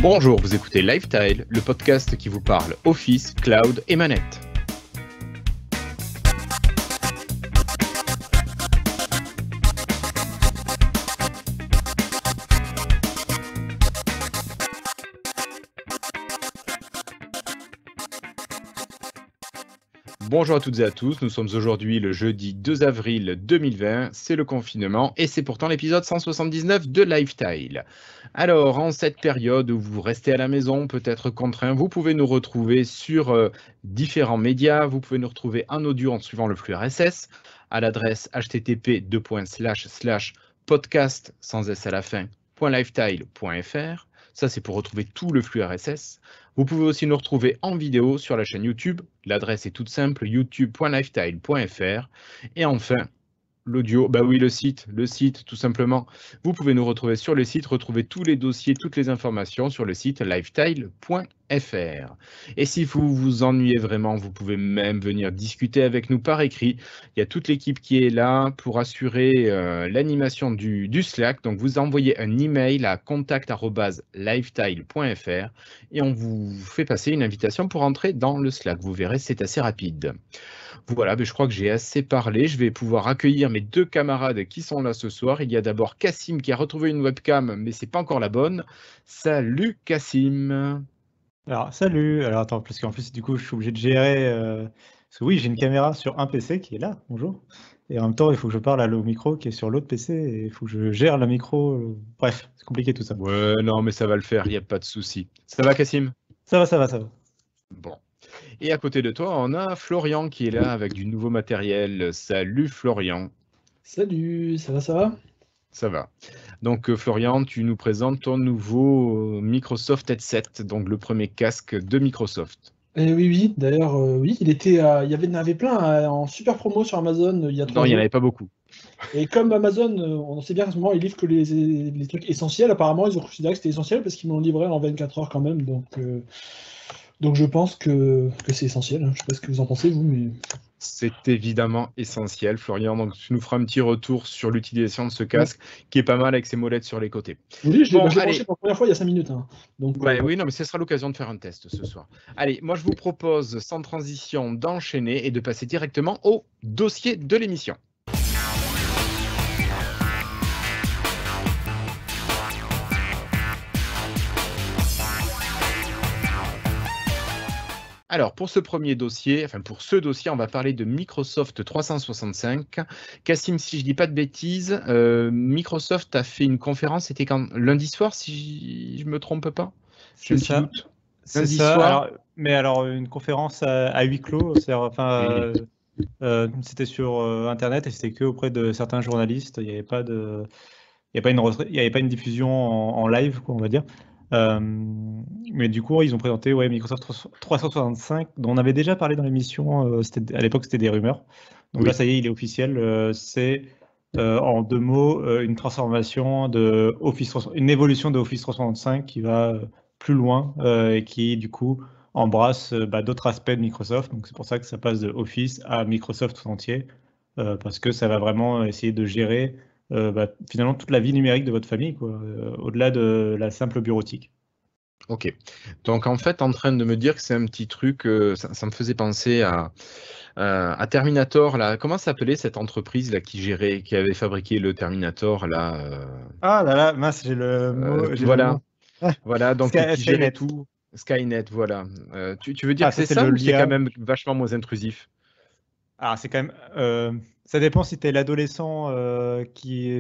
Bonjour, vous écoutez Lifestyle, le podcast qui vous parle Office, Cloud et Manette. Bonjour à toutes et à tous, nous sommes aujourd'hui le jeudi 2 avril 2020, c'est le confinement et c'est pourtant l'épisode 179 de Lifestyle. Alors, en cette période où vous restez à la maison, peut-être contraint, vous pouvez nous retrouver sur différents médias, vous pouvez nous retrouver en audio en suivant le flux RSS à l'adresse http://podcast sans s à la fin, .lifestyle.fr. Ça, c'est pour retrouver tout le flux RSS. Vous pouvez aussi nous retrouver en vidéo sur la chaîne YouTube. L'adresse est toute simple, youtube.lifestyle.fr. Et enfin, l'audio, le site tout simplement. Vous pouvez nous retrouver sur le site, retrouver tous les dossiers, toutes les informations sur le site lifestyle.fr. Et si vous vous ennuyez vraiment, vous pouvez même venir discuter avec nous par écrit. Il y a toute l'équipe qui est là pour assurer l'animation du Slack. Donc vous envoyez un email à contact@lifestyle.fr et on vous fait passer une invitation pour entrer dans le Slack. Vous verrez, c'est assez rapide. Voilà, je crois que j'ai assez parlé. Je vais pouvoir accueillir mes deux camarades qui sont là ce soir. Il y a d'abord Cassim qui a retrouvé une webcam, mais c'est pas encore la bonne. Salut Cassim. Alors, salut. Alors, attends, parce qu'en plus, du coup, je suis obligé de gérer. Parce que oui, j'ai une caméra sur un PC qui est là, bonjour. Et en même temps, il faut que je parle au micro qui est sur l'autre PC et il faut que je gère le micro. Bref, c'est compliqué tout ça. Ouais, non, mais ça va le faire, il n'y a pas de souci. Ça va, Cassim? Ça va. Bon. Et à côté de toi, on a Florian qui est là avec du nouveau matériel. Salut Florian. Salut, ça va? Ça va. Donc Florian, tu nous présentes ton nouveau Microsoft Headset, donc le premier casque de Microsoft. Oui, d'ailleurs, oui, il y en avait plein en super promo sur Amazon il y a 3 Non, il n'y en jours. avait pas beaucoup. Et comme Amazon, on sait bien qu'à ce moment, ils livrent que les trucs essentiels, apparemment, ils ont considéré que c'était essentiel parce qu'ils me l'ont livré en 24 heures quand même. Donc je pense que c'est essentiel. Je ne sais pas ce que vous en pensez, vous, mais. C'est évidemment essentiel, Florian. Donc, tu nous feras un petit retour sur l'utilisation de ce casque qui est pas mal avec ses molettes sur les côtés. Oui, je l'ai branché pour la première fois il y a 5 minutes. Donc, oui, non, mais ce sera l'occasion de faire un test ce soir. Allez, moi, je vous propose, sans transition, d'enchaîner et de passer directement au dossier de l'émission. Alors, pour ce dossier, on va parler de Microsoft 365. Cassim, si je ne dis pas de bêtises, Microsoft a fait une conférence, c'était quand? Lundi soir, si je ne me trompe pas? C'est ça. Lundi soir. Alors, une conférence à huis clos, c'était sur Internet et c'était que auprès de certains journalistes. Il n'y avait pas une diffusion en live, quoi, on va dire. Mais du coup, ils ont présenté Microsoft 365, dont on avait déjà parlé dans l'émission. À l'époque, c'était des rumeurs. Donc là, ça y est, il est officiel. C'est en 2 mots une transformation une évolution de Office 365 qui va plus loin et qui, du coup, embrasse d'autres aspects de Microsoft. Donc c'est pour ça que ça passe de Office à Microsoft tout entier, parce que ça va vraiment essayer de gérer finalement toute la vie numérique de votre famille, au-delà de la simple bureautique. Ok. Donc en fait, en train de me dire que c'est un petit truc, ça me faisait penser à Terminator, là. Comment s'appelait cette entreprise là qui avait fabriqué le Terminator là Ah là, mince, j'ai le mot. Voilà, donc qui gérait tout. Skynet, voilà. Tu veux dire que c'est ça ou c'est quand même vachement moins intrusif? Ah, c'est quand même. Ça dépend si tu es l'adolescent à qui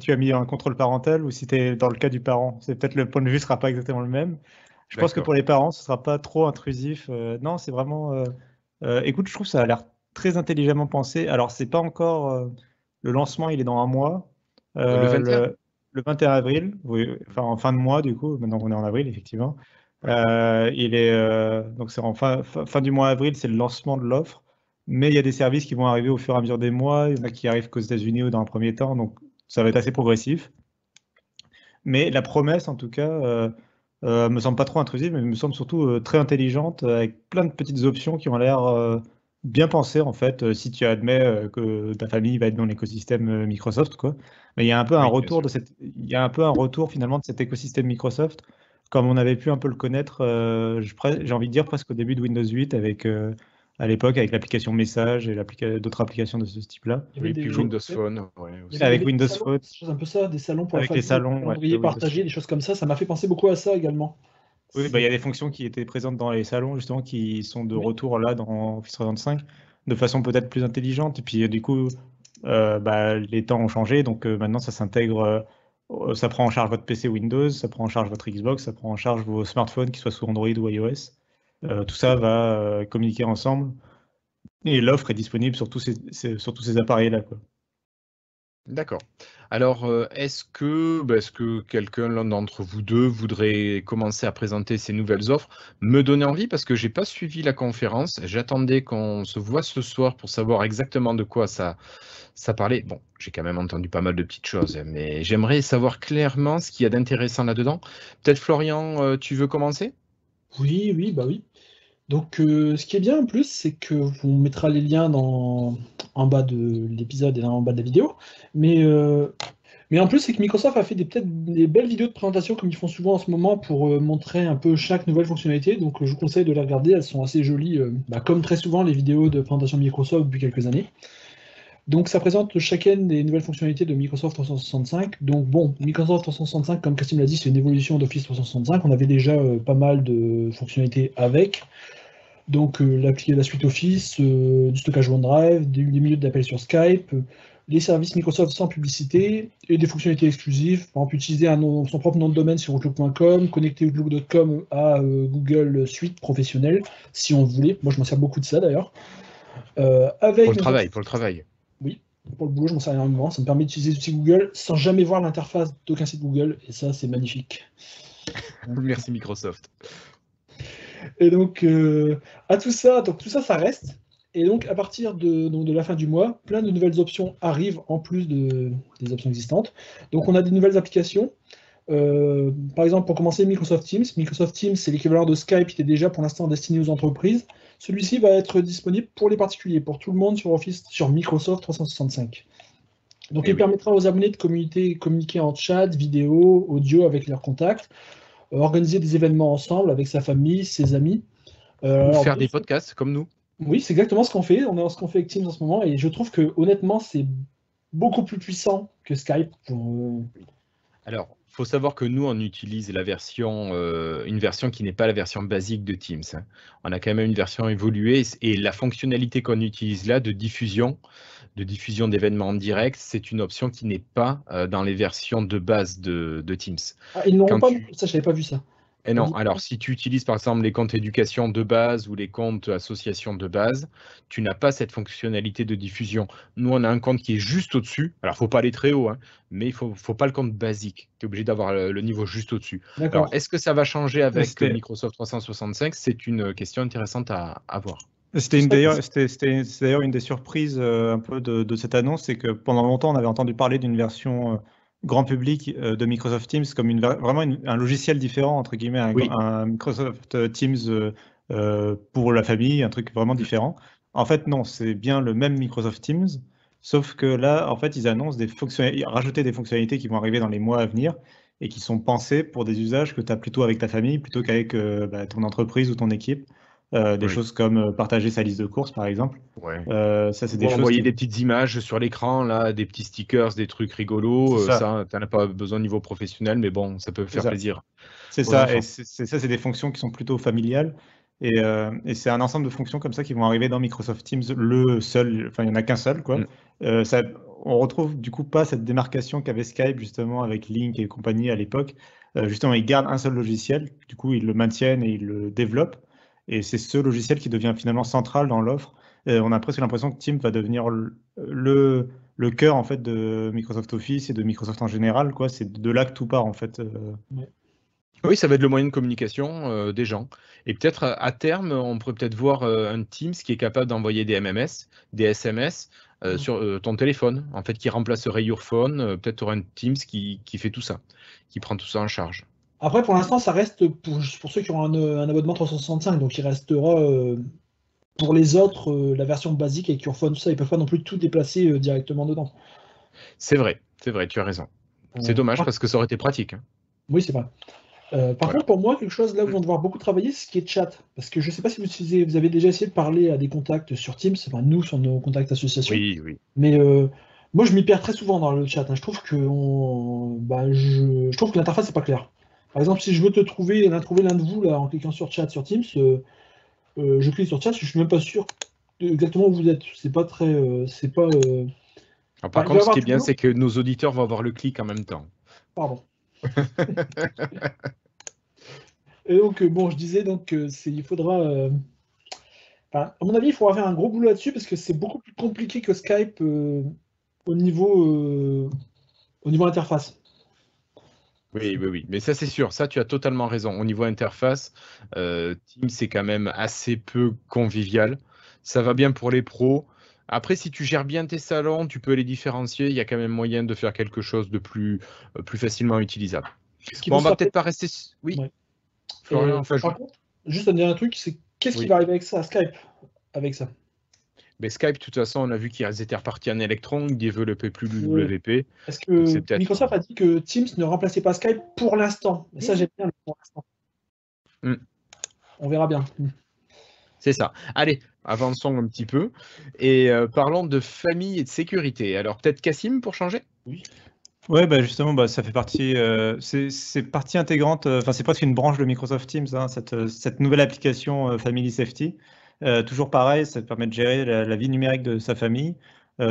tu as mis un contrôle parental ou si tu es dans le cas du parent. C'est peut-être le point de vue ne sera pas exactement le même. Je pense que pour les parents, ce ne sera pas trop intrusif. Non, c'est vraiment. Écoute, je trouve que ça a l'air très intelligemment pensé. Alors, c'est pas encore. Le lancement, il est dans 1 mois. Le 21 Le 21 avril, oui, enfin en fin de mois, du coup, maintenant qu'on est en avril, effectivement. Donc, c'est en fin du mois avril, c'est le lancement de l'offre. Mais il y a des services qui vont arriver au fur et à mesure des mois. Il y en a qui arrivent qu'aux États-Unis ou dans un premier temps, donc ça va être assez progressif. Mais la promesse, en tout cas, me semble pas trop intrusive, mais me semble surtout très intelligente, avec plein de petites options qui ont l'air bien pensées, en fait, si tu admets que ta famille va être dans l'écosystème Microsoft, quoi. Mais il y a un peu un retour finalement de cet écosystème Microsoft comme on avait pu un peu le connaître, j'ai envie de dire presque au début de Windows 8, avec, à l'époque, avec l'application Message et d'autres applications de ce type-là. Il y avait Oui, puis des, Windows il Phone, ouais, y aussi. avait Avec des Windows salons, Phone, des choses un peu ça, des salons pour la avec les famille, des salons, ouais, de calendriers Windows partagés, Phone. des choses comme ça. Ça m'a fait penser beaucoup à ça également. Oui, bah, il y a des fonctions qui étaient présentes dans les salons, justement, qui sont de Oui. retour là dans Office 365, de façon peut-être plus intelligente. Et puis, du coup, bah, les temps ont changé, donc maintenant, ça s'intègre, ça prend en charge votre PC Windows, ça prend en charge votre Xbox, ça prend en charge vos smartphones, qu'ils soient sous Android ou iOS. Tout ça va communiquer ensemble. Et l'offre est disponible sur sur tous ces appareils-là, quoi. D'accord. Alors, est-ce que quelqu'un, l'un d'entre vous deux, voudrait commencer à présenter ces nouvelles offres, me donner envie parce que j'ai pas suivi la conférence. J'attendais qu'on se voit ce soir pour savoir exactement de quoi ça parlait. Bon, j'ai quand même entendu pas mal de petites choses, mais j'aimerais savoir clairement ce qu'il y a d'intéressant là-dedans. Peut-être Florian, tu veux commencer? Oui, oui, bah oui. Donc, ce qui est bien en plus, c'est que on mettra les liens en bas de l'épisode et en bas de la vidéo. Mais, euh, mais en plus, c'est que Microsoft a fait peut-être des belles vidéos de présentation comme ils font souvent en ce moment pour montrer un peu chaque nouvelle fonctionnalité. Donc, je vous conseille de les regarder. Elles sont assez jolies, bah, comme très souvent les vidéos de présentation de Microsoft depuis quelques années. Donc, ça présente chacune des nouvelles fonctionnalités de Microsoft 365. Donc, bon, Microsoft 365, comme Cassim l'a dit, c'est une évolution d'Office 365. On avait déjà pas mal de fonctionnalités avec. Donc la suite Office, du stockage OneDrive, des minutes d'appel sur Skype, les services Microsoft sans publicité et des fonctionnalités exclusives. Par exemple, utiliser son propre nom de domaine sur Outlook.com, connecter Outlook.com à Google Suite professionnelle, si on voulait. Moi, je m'en sers beaucoup de ça d'ailleurs. Pour Avec le nos travail, pour le travail. Oui, pour le boulot, je m'en sers énormément. Ça me permet d'utiliser l'outil Google sans jamais voir l'interface d'aucun site Google. Et ça, c'est magnifique. Merci Microsoft. Et donc, donc tout ça, ça reste. Et donc, à partir de la fin du mois, plein de nouvelles options arrivent en plus des options existantes. Donc, on a des nouvelles applications. Par exemple, pour commencer, Microsoft Teams. Microsoft Teams, c'est l'équivalent de Skype qui était déjà pour l'instant destiné aux entreprises. Celui-ci va être disponible pour les particuliers, pour tout le monde sur Microsoft 365. Donc, Eh il oui. permettra aux abonnés de communiquer en chat, vidéo, audio avec leurs contacts, organiser des événements ensemble avec sa famille, ses amis. Ou Alors, faire bien des sûr, podcasts comme nous. oui, c'est exactement ce qu'on fait. On est ce qu'on fait avec Teams en ce moment, et je trouve que honnêtement, c'est beaucoup plus puissant que Skype. Alors, il faut savoir que nous, on utilise une version qui n'est pas la version basique de Teams, hein. On a quand même une version évoluée et la fonctionnalité qu'on utilise là de diffusion d'événements en direct, c'est une option qui n'est pas dans les versions de base de Teams. Ah, ils n'auront Quand pas. tu, Ça, je savais pas vu ça. Et Ça non, dit- alors si tu utilises par exemple les comptes éducation de base ou les comptes association de base, tu n'as pas cette fonctionnalité de diffusion. Nous, on a un compte qui est juste au-dessus. Alors, il ne faut pas aller très haut, hein, mais il ne faut pas le compte basique. Tu es obligé d'avoir le niveau juste au-dessus. Alors, D'accord. est-ce que ça va changer avec C'était Microsoft 365? C'est une question intéressante à voir. c'était Ce une serait- d'ailleurs c'est d'ailleurs une des surprises un peu de cette annonce, c'est que pendant longtemps on avait entendu parler d'une version grand public de Microsoft Teams comme vraiment un logiciel différent entre guillemets, Oui, un Microsoft Teams pour la famille, un truc vraiment différent. En fait non, c'est bien le même Microsoft Teams, sauf que là en fait ils annoncent rajouter des fonctionnalités qui vont arriver dans les mois à venir et qui sont pensées pour des usages que tu as plutôt avec ta famille plutôt qu'avec ton entreprise ou ton équipe. Des oui. choses comme partager sa liste de courses, par exemple. Ouais. Ça, c'est des Ou choses envoyer qui... des petites images sur l'écran, là, des petits stickers, des trucs C'est rigolos. ça, Ça, tu n'en as pas besoin au niveau professionnel, mais bon, ça peut c'est faire ça. plaisir C'est aux ça, et enfants. ça, c'est des fonctions qui sont plutôt familiales. Et c'est un ensemble de fonctions comme ça qui vont arriver dans Microsoft Teams, le seul, enfin, il n'y en a qu'un seul, quoi. Mm. Ça, on retrouve du coup pas cette démarcation qu'avait Skype, justement, avec Link et compagnie à l'époque. Justement, ils gardent un seul logiciel, du coup, ils le maintiennent et ils le développent. Et c'est ce logiciel qui devient finalement central dans l'offre. On a presque l'impression que Teams va devenir le cœur, en fait, de Microsoft Office et de Microsoft en général, quoi. C'est de là que tout part, en fait. Ouais. Oui, ça va être le moyen de communication des gens. Et peut-être à terme, on pourrait peut-être voir un Teams qui est capable d'envoyer des MMS, des SMS sur ton téléphone, en fait, qui remplacerait Your Phone. Peut-être tu auras un Teams qui fait tout ça, qui prend tout ça en charge. Après, pour l'instant, ça reste pour ceux qui ont un abonnement 365, donc il restera pour les autres la version basique avec Your Phone, tout ça, ils peuvent pas non plus tout déplacer directement dedans. C'est vrai, tu as raison. C'est dommage parce que ça aurait été pratique, hein. Oui, c'est vrai. Par contre, pour moi, quelque chose là où ils vont devoir beaucoup travailler, c'est ce qui est chat. Parce que je ne sais pas si vous avez déjà essayé de parler à des contacts sur Teams, enfin nous sur nos contacts associations, Oui, oui. mais moi je m'y perds très souvent dans le chat, hein. Je trouve que je trouve que l'interface n'est pas claire. Par exemple, si je veux trouver l'un de vous là en cliquant sur chat sur Teams, je clique sur chat, je suis même pas sûr exactement où vous êtes. C'est pas très, c'est pas. Alors, par Il va y contre, ce avoir qui est du bien, boulot. c'est que nos auditeurs vont avoir le clic en même temps. Pardon. Et donc bon, je disais donc il faudra. Enfin, à mon avis, il faudra faire un gros boulot là-dessus parce que c'est beaucoup plus compliqué que Skype au niveau interface. Oui, oui, oui. Mais ça, c'est sûr. Ça, tu as totalement raison. Au niveau interface, Teams, c'est quand même assez peu convivial. Ça va bien pour les pros. Après, si tu gères bien tes salons, tu peux les différencier. Il y a quand même moyen de faire quelque chose de plus facilement utilisable. Ce qui Bon, peut on se va rappeler. peut-être pas rester. Oui, Ouais. Florian, Et enfin, par contre, juste un dernier truc, c'est qu'est-ce qui va oui. arriver avec ça, Skype, avec ça? Mais Skype, de toute façon, on a vu qu'ils étaient repartis en Electron, ils développaient plus Ouais. l'UWP. Parce Donc, c'est que peut-être. Microsoft a dit que Teams ne remplaçait pas Skype pour l'instant. Et ça, j'aime bien le pour l'instant. Hmm, On verra bien. c'est ça. Allez, avançons un petit peu. Et parlons de famille et de sécurité. Alors, peut-être Cassim pour changer? Oui. Ouais, bah justement, bah, ça fait partie, c'est partie intégrante, enfin c'est presque une branche de Microsoft Teams, hein, cette nouvelle application Family Safety. Toujours pareil, ça te permet de gérer la vie numérique de sa famille.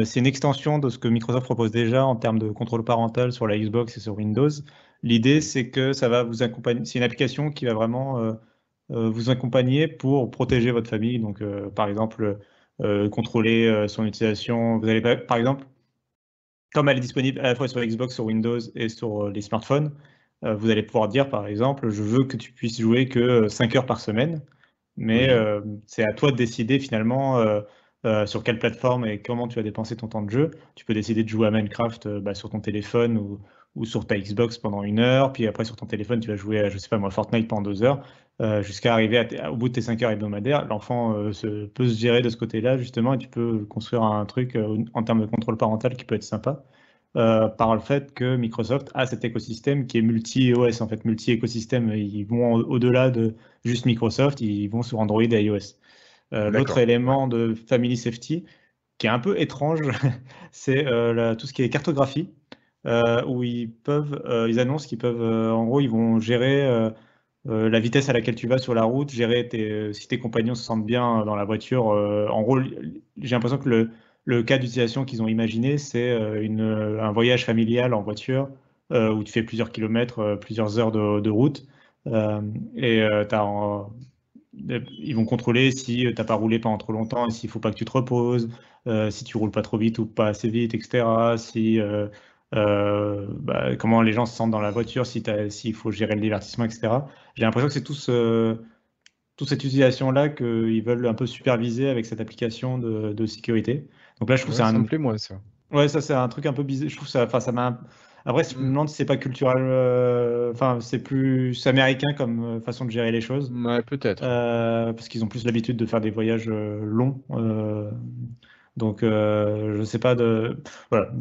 C'est une extension de ce que Microsoft propose déjà en termes de contrôle parental sur la Xbox et sur Windows. L'idée, c'est que ça va vous accompagner, c'est une application qui va vraiment vous accompagner pour protéger votre famille. Donc, par exemple, contrôler son utilisation. Vous allez, par exemple, comme elle est disponible à la fois sur Xbox, sur Windows et sur les smartphones, vous allez pouvoir dire, par exemple, je veux que tu puisses jouer que 5 heures par semaine, mais Oui. c'est à toi de décider finalement sur quelle plateforme et comment tu vas dépenser ton temps de jeu. Tu peux décider de jouer à Minecraft sur ton téléphone ou sur ta Xbox pendant 1 heure, puis après sur ton téléphone, tu vas jouer à, je sais pas moi, Fortnite pendant 2 heures, jusqu'à arriver au bout de tes 5 heures hebdomadaires. L'enfant peut se gérer de ce côté-là, justement, et tu peux construire un truc en termes de contrôle parental qui peut être sympa. Par le fait que Microsoft a cet écosystème qui est multi-OS, en fait, multi-écosystème. Ils vont au-delà de juste Microsoft, ils vont sur Android et iOS. L'autre D'accord. Ouais. élément de Family Safety, qui est un peu étrange, c'est tout ce qui est cartographie, où ils annoncent qu'ils peuvent, en gros, ils vont gérer la vitesse à laquelle tu vas sur la route, gérer si tes compagnons se sentent bien dans la voiture. En gros, j'ai l'impression que le cas d'utilisation qu'ils ont imaginé, c'est un voyage familial en voiture où tu fais plusieurs kilomètres, plusieurs heures de route. Et ils vont contrôler si tu n'as pas roulé pendant trop longtemps et s'il ne faut pas que tu te reposes, si tu roules pas trop vite ou pas assez vite, etc. Comment les gens se sentent dans la voiture, s'il faut gérer le divertissement, etc. J'ai l'impression que c'est toute cette utilisation-là qu'ils veulent un peu superviser avec cette application de sécurité. Donc là, je trouve que Ouais, ça me plaît, moi, ça. ouais, ça c'est un truc un peu bizarre. Je trouve ça, enfin, ça m'a. Après, je me Mm. demande si c'est pas culturel. Enfin, c'est américain comme façon de gérer les choses. Ouais, peut-être. Parce qu'ils ont plus l'habitude de faire des voyages longs. Donc, je sais pas Voilà,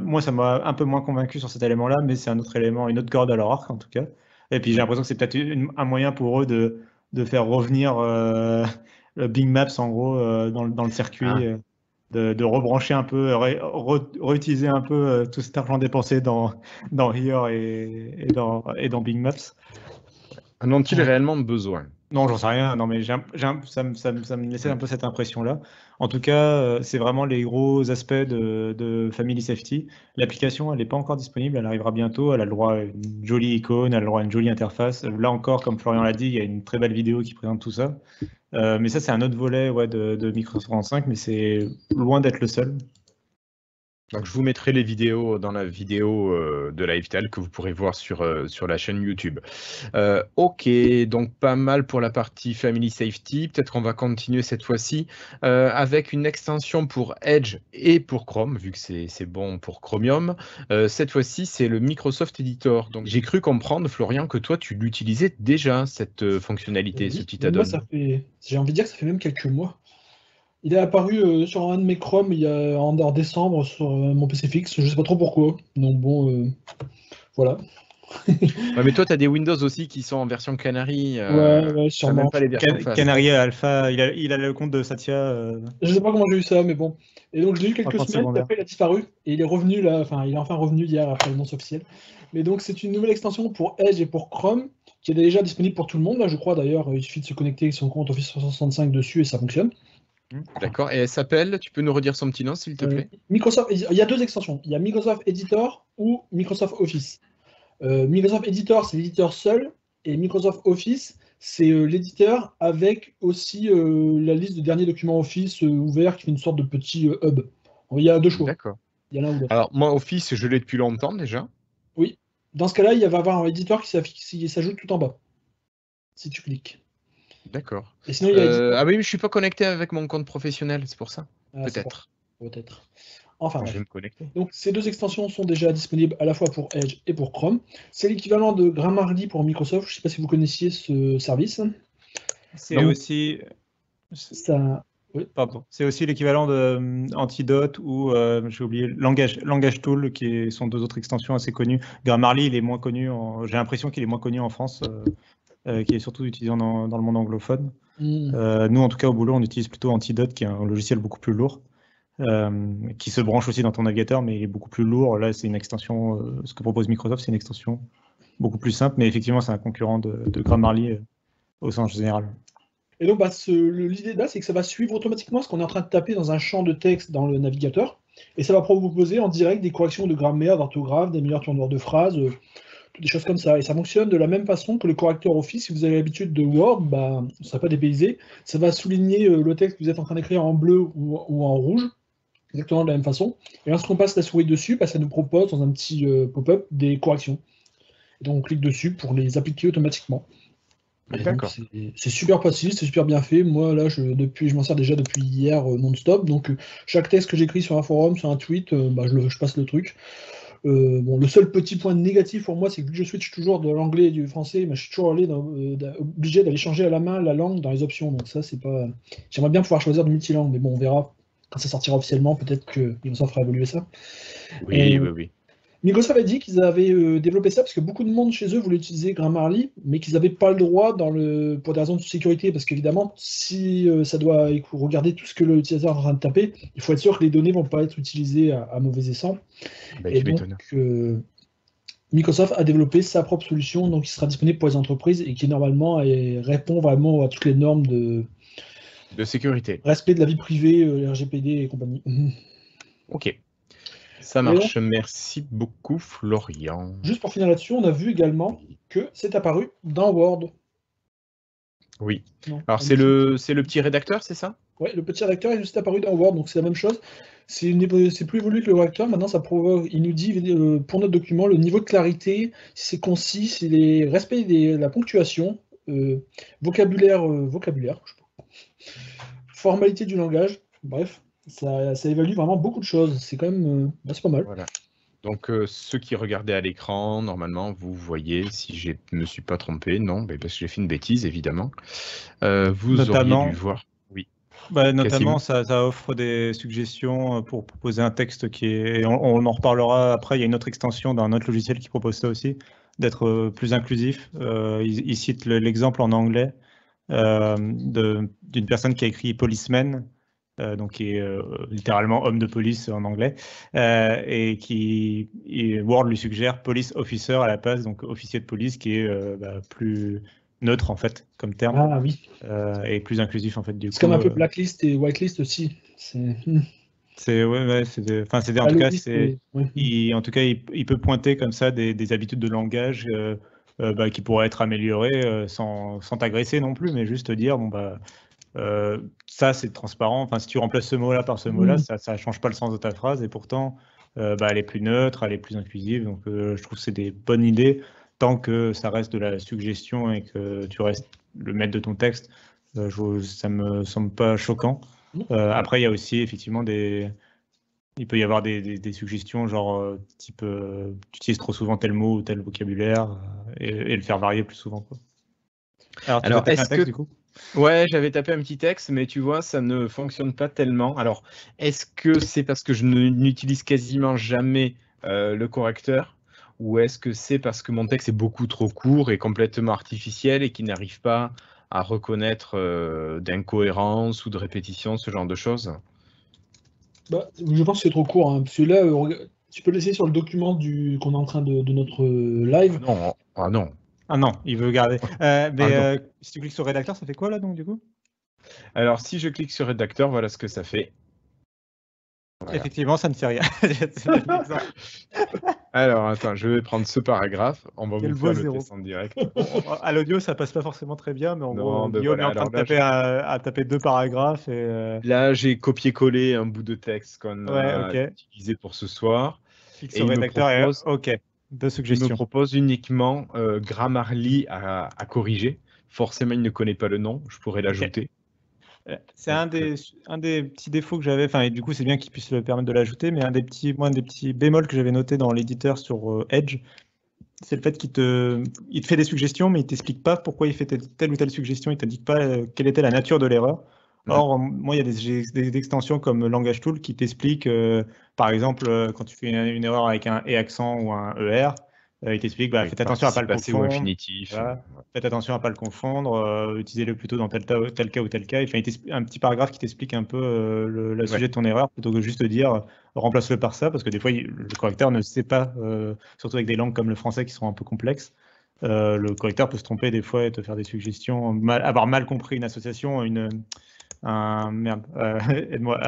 moi, ça m'a un peu moins convaincu sur cet élément-là, mais c'est un autre élément, une autre corde à leur arc en tout cas. Et puis j'ai Ouais. l'impression que c'est peut-être un moyen pour eux de faire revenir le Bing Maps en gros dans le circuit, Ah. de rebrancher un peu, réutiliser un peu tout cet argent dépensé dans Here et dans Bing Maps. En ont-ils réellement besoin? Non, j'en sais rien. Non, mais ça me laissait un Mm. peu cette impression-là. En tout cas, c'est vraiment les gros aspects de Family Safety. L'application, elle n'est pas encore disponible. Elle arrivera bientôt. Elle a le droit à une jolie icône, elle a le droit à une jolie interface. Là encore, comme Florian l'a dit, il y a une très belle vidéo qui présente tout ça. Mais ça, c'est un autre volet ouais, de Microsoft 35, mais c'est loin d'être le seul. Donc, je vous mettrai les vidéos dans la vidéo de Lifestyle que vous pourrez voir sur la chaîne YouTube. Ok, donc pas mal pour la partie Family Safety. Peut-être qu'on va continuer cette fois-ci avec une extension pour Edge et pour Chrome, vu que c'est bon pour Chromium. Cette fois-ci, c'est le Microsoft Editor. Donc, j'ai cru comprendre, Florian, que toi, tu l'utilisais déjà, cette fonctionnalité, ce Oui, petit moi add-on. j'ai envie de dire que ça fait même quelques mois. Il est apparu sur un de mes Chrome en décembre sur mon PC fixe, je sais pas trop pourquoi. Donc bon, voilà. Ouais, mais toi, tu as des Windows aussi qui sont en version Canary. Ouais, T'as sûrement. même pas les versions face. Canary Alpha, il a le compte de Satya. Je sais pas comment j'ai eu ça, mais bon. Et donc je l'ai eu En quelques compte semaines, puis secondaire. après il a disparu, et il est revenu là, enfin il est enfin revenu hier après l'annonce officielle. Mais donc c'est une nouvelle extension pour Edge et pour Chrome, qui est déjà disponible pour tout le monde, là je crois d'ailleurs, il suffit de se connecter avec son compte Office 365 dessus et ça fonctionne. D'accord. Et elle s'appelle, tu peux nous redire son petit nom, s'il te plaît? Microsoft, il y a deux extensions, il y a Microsoft Editor ou Microsoft Office. Microsoft Editor c'est l'éditeur seul, et Microsoft Office c'est l'éditeur avec aussi la liste de derniers documents Office ouverts qui fait une sorte de petit hub. Il y a deux choix. D'accord. Il y en a l'un ou l'autre. Alors, moi, Office, je l'ai depuis longtemps déjà. Oui. Dans ce cas-là, il va y avoir un éditeur qui s'ajoute tout en bas. Si tu cliques. D'accord. Et sinon, il y a éditeur. Ah oui, mais je suis pas connecté avec mon compte professionnel, c'est pour ça. Ah, c'est Peut-être. Peut-être. Enfin, Je vais bref. me connecter. Donc, ces deux extensions sont déjà disponibles à la fois pour Edge et pour Chrome. C'est l'équivalent de Grammarly pour Microsoft. Je ne sais pas si vous connaissiez ce service. C'est aussi. Ça... Oui. Pardon. C'est aussi l'équivalent de Antidote ou, j'ai oublié, Langage Tool, qui sont deux autres extensions assez connues. Grammarly, il est moins connu, j'ai l'impression qu'il est moins connu en France, qui est surtout utilisé dans le monde anglophone. Nous, en tout cas, au boulot, on utilise plutôt Antidote, qui est un logiciel beaucoup plus lourd, qui se branche aussi dans ton navigateur, mais il est beaucoup plus lourd. Là, c'est une extension, ce que propose Microsoft, c'est une extension beaucoup plus simple, mais effectivement, c'est un concurrent de Grammarly au sens général. Et donc, l'idée de base, c'est que ça va suivre automatiquement ce qu'on est en train de taper dans un champ de texte dans le navigateur, et ça va proposer en direct des corrections de grammaire, d'orthographe, des meilleurs tournures de phrases, des choses comme ça. Et ça fonctionne de la même façon que le correcteur Office. Si vous avez l'habitude de Word, on ne sera pas dépaysé. Ça va souligner le texte que vous êtes en train d'écrire en bleu ou en rouge, exactement de la même façon. Et lorsqu'on passe la souris dessus, ça nous propose dans un petit pop-up des corrections. Et donc on clique dessus pour les appliquer automatiquement. D'accord. C'est super facile, c'est super bien fait. Moi, là, je m'en sers déjà depuis hier non-stop. Donc, chaque texte que j'écris sur un forum, sur un tweet, je passe le truc. Le seul petit point négatif pour moi, c'est que vu que je switch toujours de l'anglais et du français, je suis toujours obligé d'aller changer à la main la langue dans les options. Donc, ça, c'est pas. J'aimerais bien pouvoir choisir de multilangue, mais bon, on verra quand ça sortira officiellement. Peut-être que Microsoft fera évoluer ça. Oui. Microsoft a dit qu'ils avaient développé ça parce que beaucoup de monde chez eux voulait utiliser Grammarly, mais qu'ils n'avaient pas le droit pour des raisons de sécurité. Parce qu'évidemment, si ça doit regarder tout ce que l'utilisateur est en train de taper, il faut être sûr que les données ne vont pas être utilisées à mauvais escient. Et donc, Microsoft a développé sa propre solution, donc qui sera disponible pour les entreprises et qui normalement répond vraiment à toutes les normes de sécurité. Respect de la vie privée, RGPD et compagnie. Ok. Ça marche, merci beaucoup Florian. Juste pour finir là-dessus, on a vu également que c'est apparu dans Word. Oui. Alors c'est le petit rédacteur, c'est ça? Oui, le petit rédacteur est juste apparu dans Word, donc c'est la même chose. C'est plus évolué que le rédacteur. Maintenant, il nous dit pour notre document le niveau de clarité, si c'est concis, si les respect de la ponctuation, vocabulaire, formalité du langage, bref. Ça évalue vraiment beaucoup de choses. C'est quand même c'est pas mal. Voilà. Donc, ceux qui regardaient à l'écran, normalement, vous voyez, si je ne me suis pas trompé, non, parce que j'ai fait une bêtise, évidemment. Vous auriez dû voir. Oui. Notamment, ça offre des suggestions pour proposer un texte qui est... On en reparlera après, il y a une autre extension d'un autre logiciel qui propose ça aussi, d'être plus inclusif. Il cite l'exemple en anglais d'une personne qui a écrit policeman, donc qui est littéralement homme de police en anglais, et Word lui suggère police officer à la place, donc officier de police, qui est plus neutre en fait comme terme. Ah oui. Et plus inclusif en fait du coup. C'est comme un peu blacklist et whitelist aussi. C'est en tout cas il peut pointer comme ça des habitudes de langage qui pourraient être améliorées sans t'agresser non plus, mais juste dire ça c'est transparent. Enfin, si tu remplaces ce mot-là par ce mot-là, ça change pas le sens de ta phrase, et pourtant elle est plus neutre, elle est plus inclusive. Donc je trouve que c'est des bonnes idées tant que ça reste de la suggestion et que tu restes le maître de ton texte. Ça me semble pas choquant. Après, il y a aussi effectivement il peut y avoir des suggestions genre type tu utilises trop souvent tel mot ou tel vocabulaire et le faire varier plus souvent, quoi. Alors est-ce un texte, du coup? Ouais, j'avais tapé un petit texte, mais tu vois, ça ne fonctionne pas tellement. Alors, est-ce que c'est parce que je n'utilise quasiment jamais le correcteur, Ou est-ce que c'est parce que mon texte est beaucoup trop court et complètement artificiel et qu'il n'arrive pas à reconnaître d'incohérence ou de répétition, ce genre de choses? Bah, je pense que c'est trop court, hein, parce que là, tu peux laisser sur le document qu'on est en train de notre live. Non, ah non. Ah non, il veut garder. Mais non. si tu cliques sur rédacteur, ça fait quoi là donc du coup? Alors, si je clique sur rédacteur, voilà ce que ça fait. Voilà. Effectivement, ça ne fait rien. Alors, attends, je vais prendre ce paragraphe. On va Quel vous beau faire le zéro. test en direct. À l'audio, ça passe pas forcément très bien, mais en Non, gros, ben Guillaume voilà, est en train alors de là, taper 2 paragraphes et Là, j'ai copié-collé un bout de texte qu'on ouais, a ok. utilisé pour ce soir. Clique Et sur rédacteur et ok. 2 il me suggestions. propose uniquement Grammarly à corriger. Forcément, il ne connaît pas le nom. Je pourrais l'ajouter. C'est un des petits défauts que j'avais, enfin, et du coup, c'est bien qu'il puisse le permettre de l'ajouter, mais un des petits bémols que j'avais noté dans l'éditeur sur Edge, c'est le fait il te fait des suggestions, mais il t'explique pas pourquoi il fait telle ou telle suggestion, il t'indique pas quelle était la nature de l'erreur. Or, moi, il y a des extensions comme Langage Tool qui t'expliquent, par exemple, quand tu fais une erreur avec un et accent ou un ER, il t'explique, Oui, faites attention à pas le participe passé ou confondre. infinitif. Voilà. Faites attention à pas le confondre, utilisez-le plutôt dans tel cas ou tel cas. Enfin, un petit paragraphe qui t'explique un peu le sujet de ton erreur, plutôt que juste dire remplace-le par ça, parce que des fois, le correcteur ne sait pas, surtout avec des langues comme le français qui sont un peu complexes. Le correcteur peut se tromper des fois et te faire des suggestions, avoir mal compris une association, merde, aide-moi.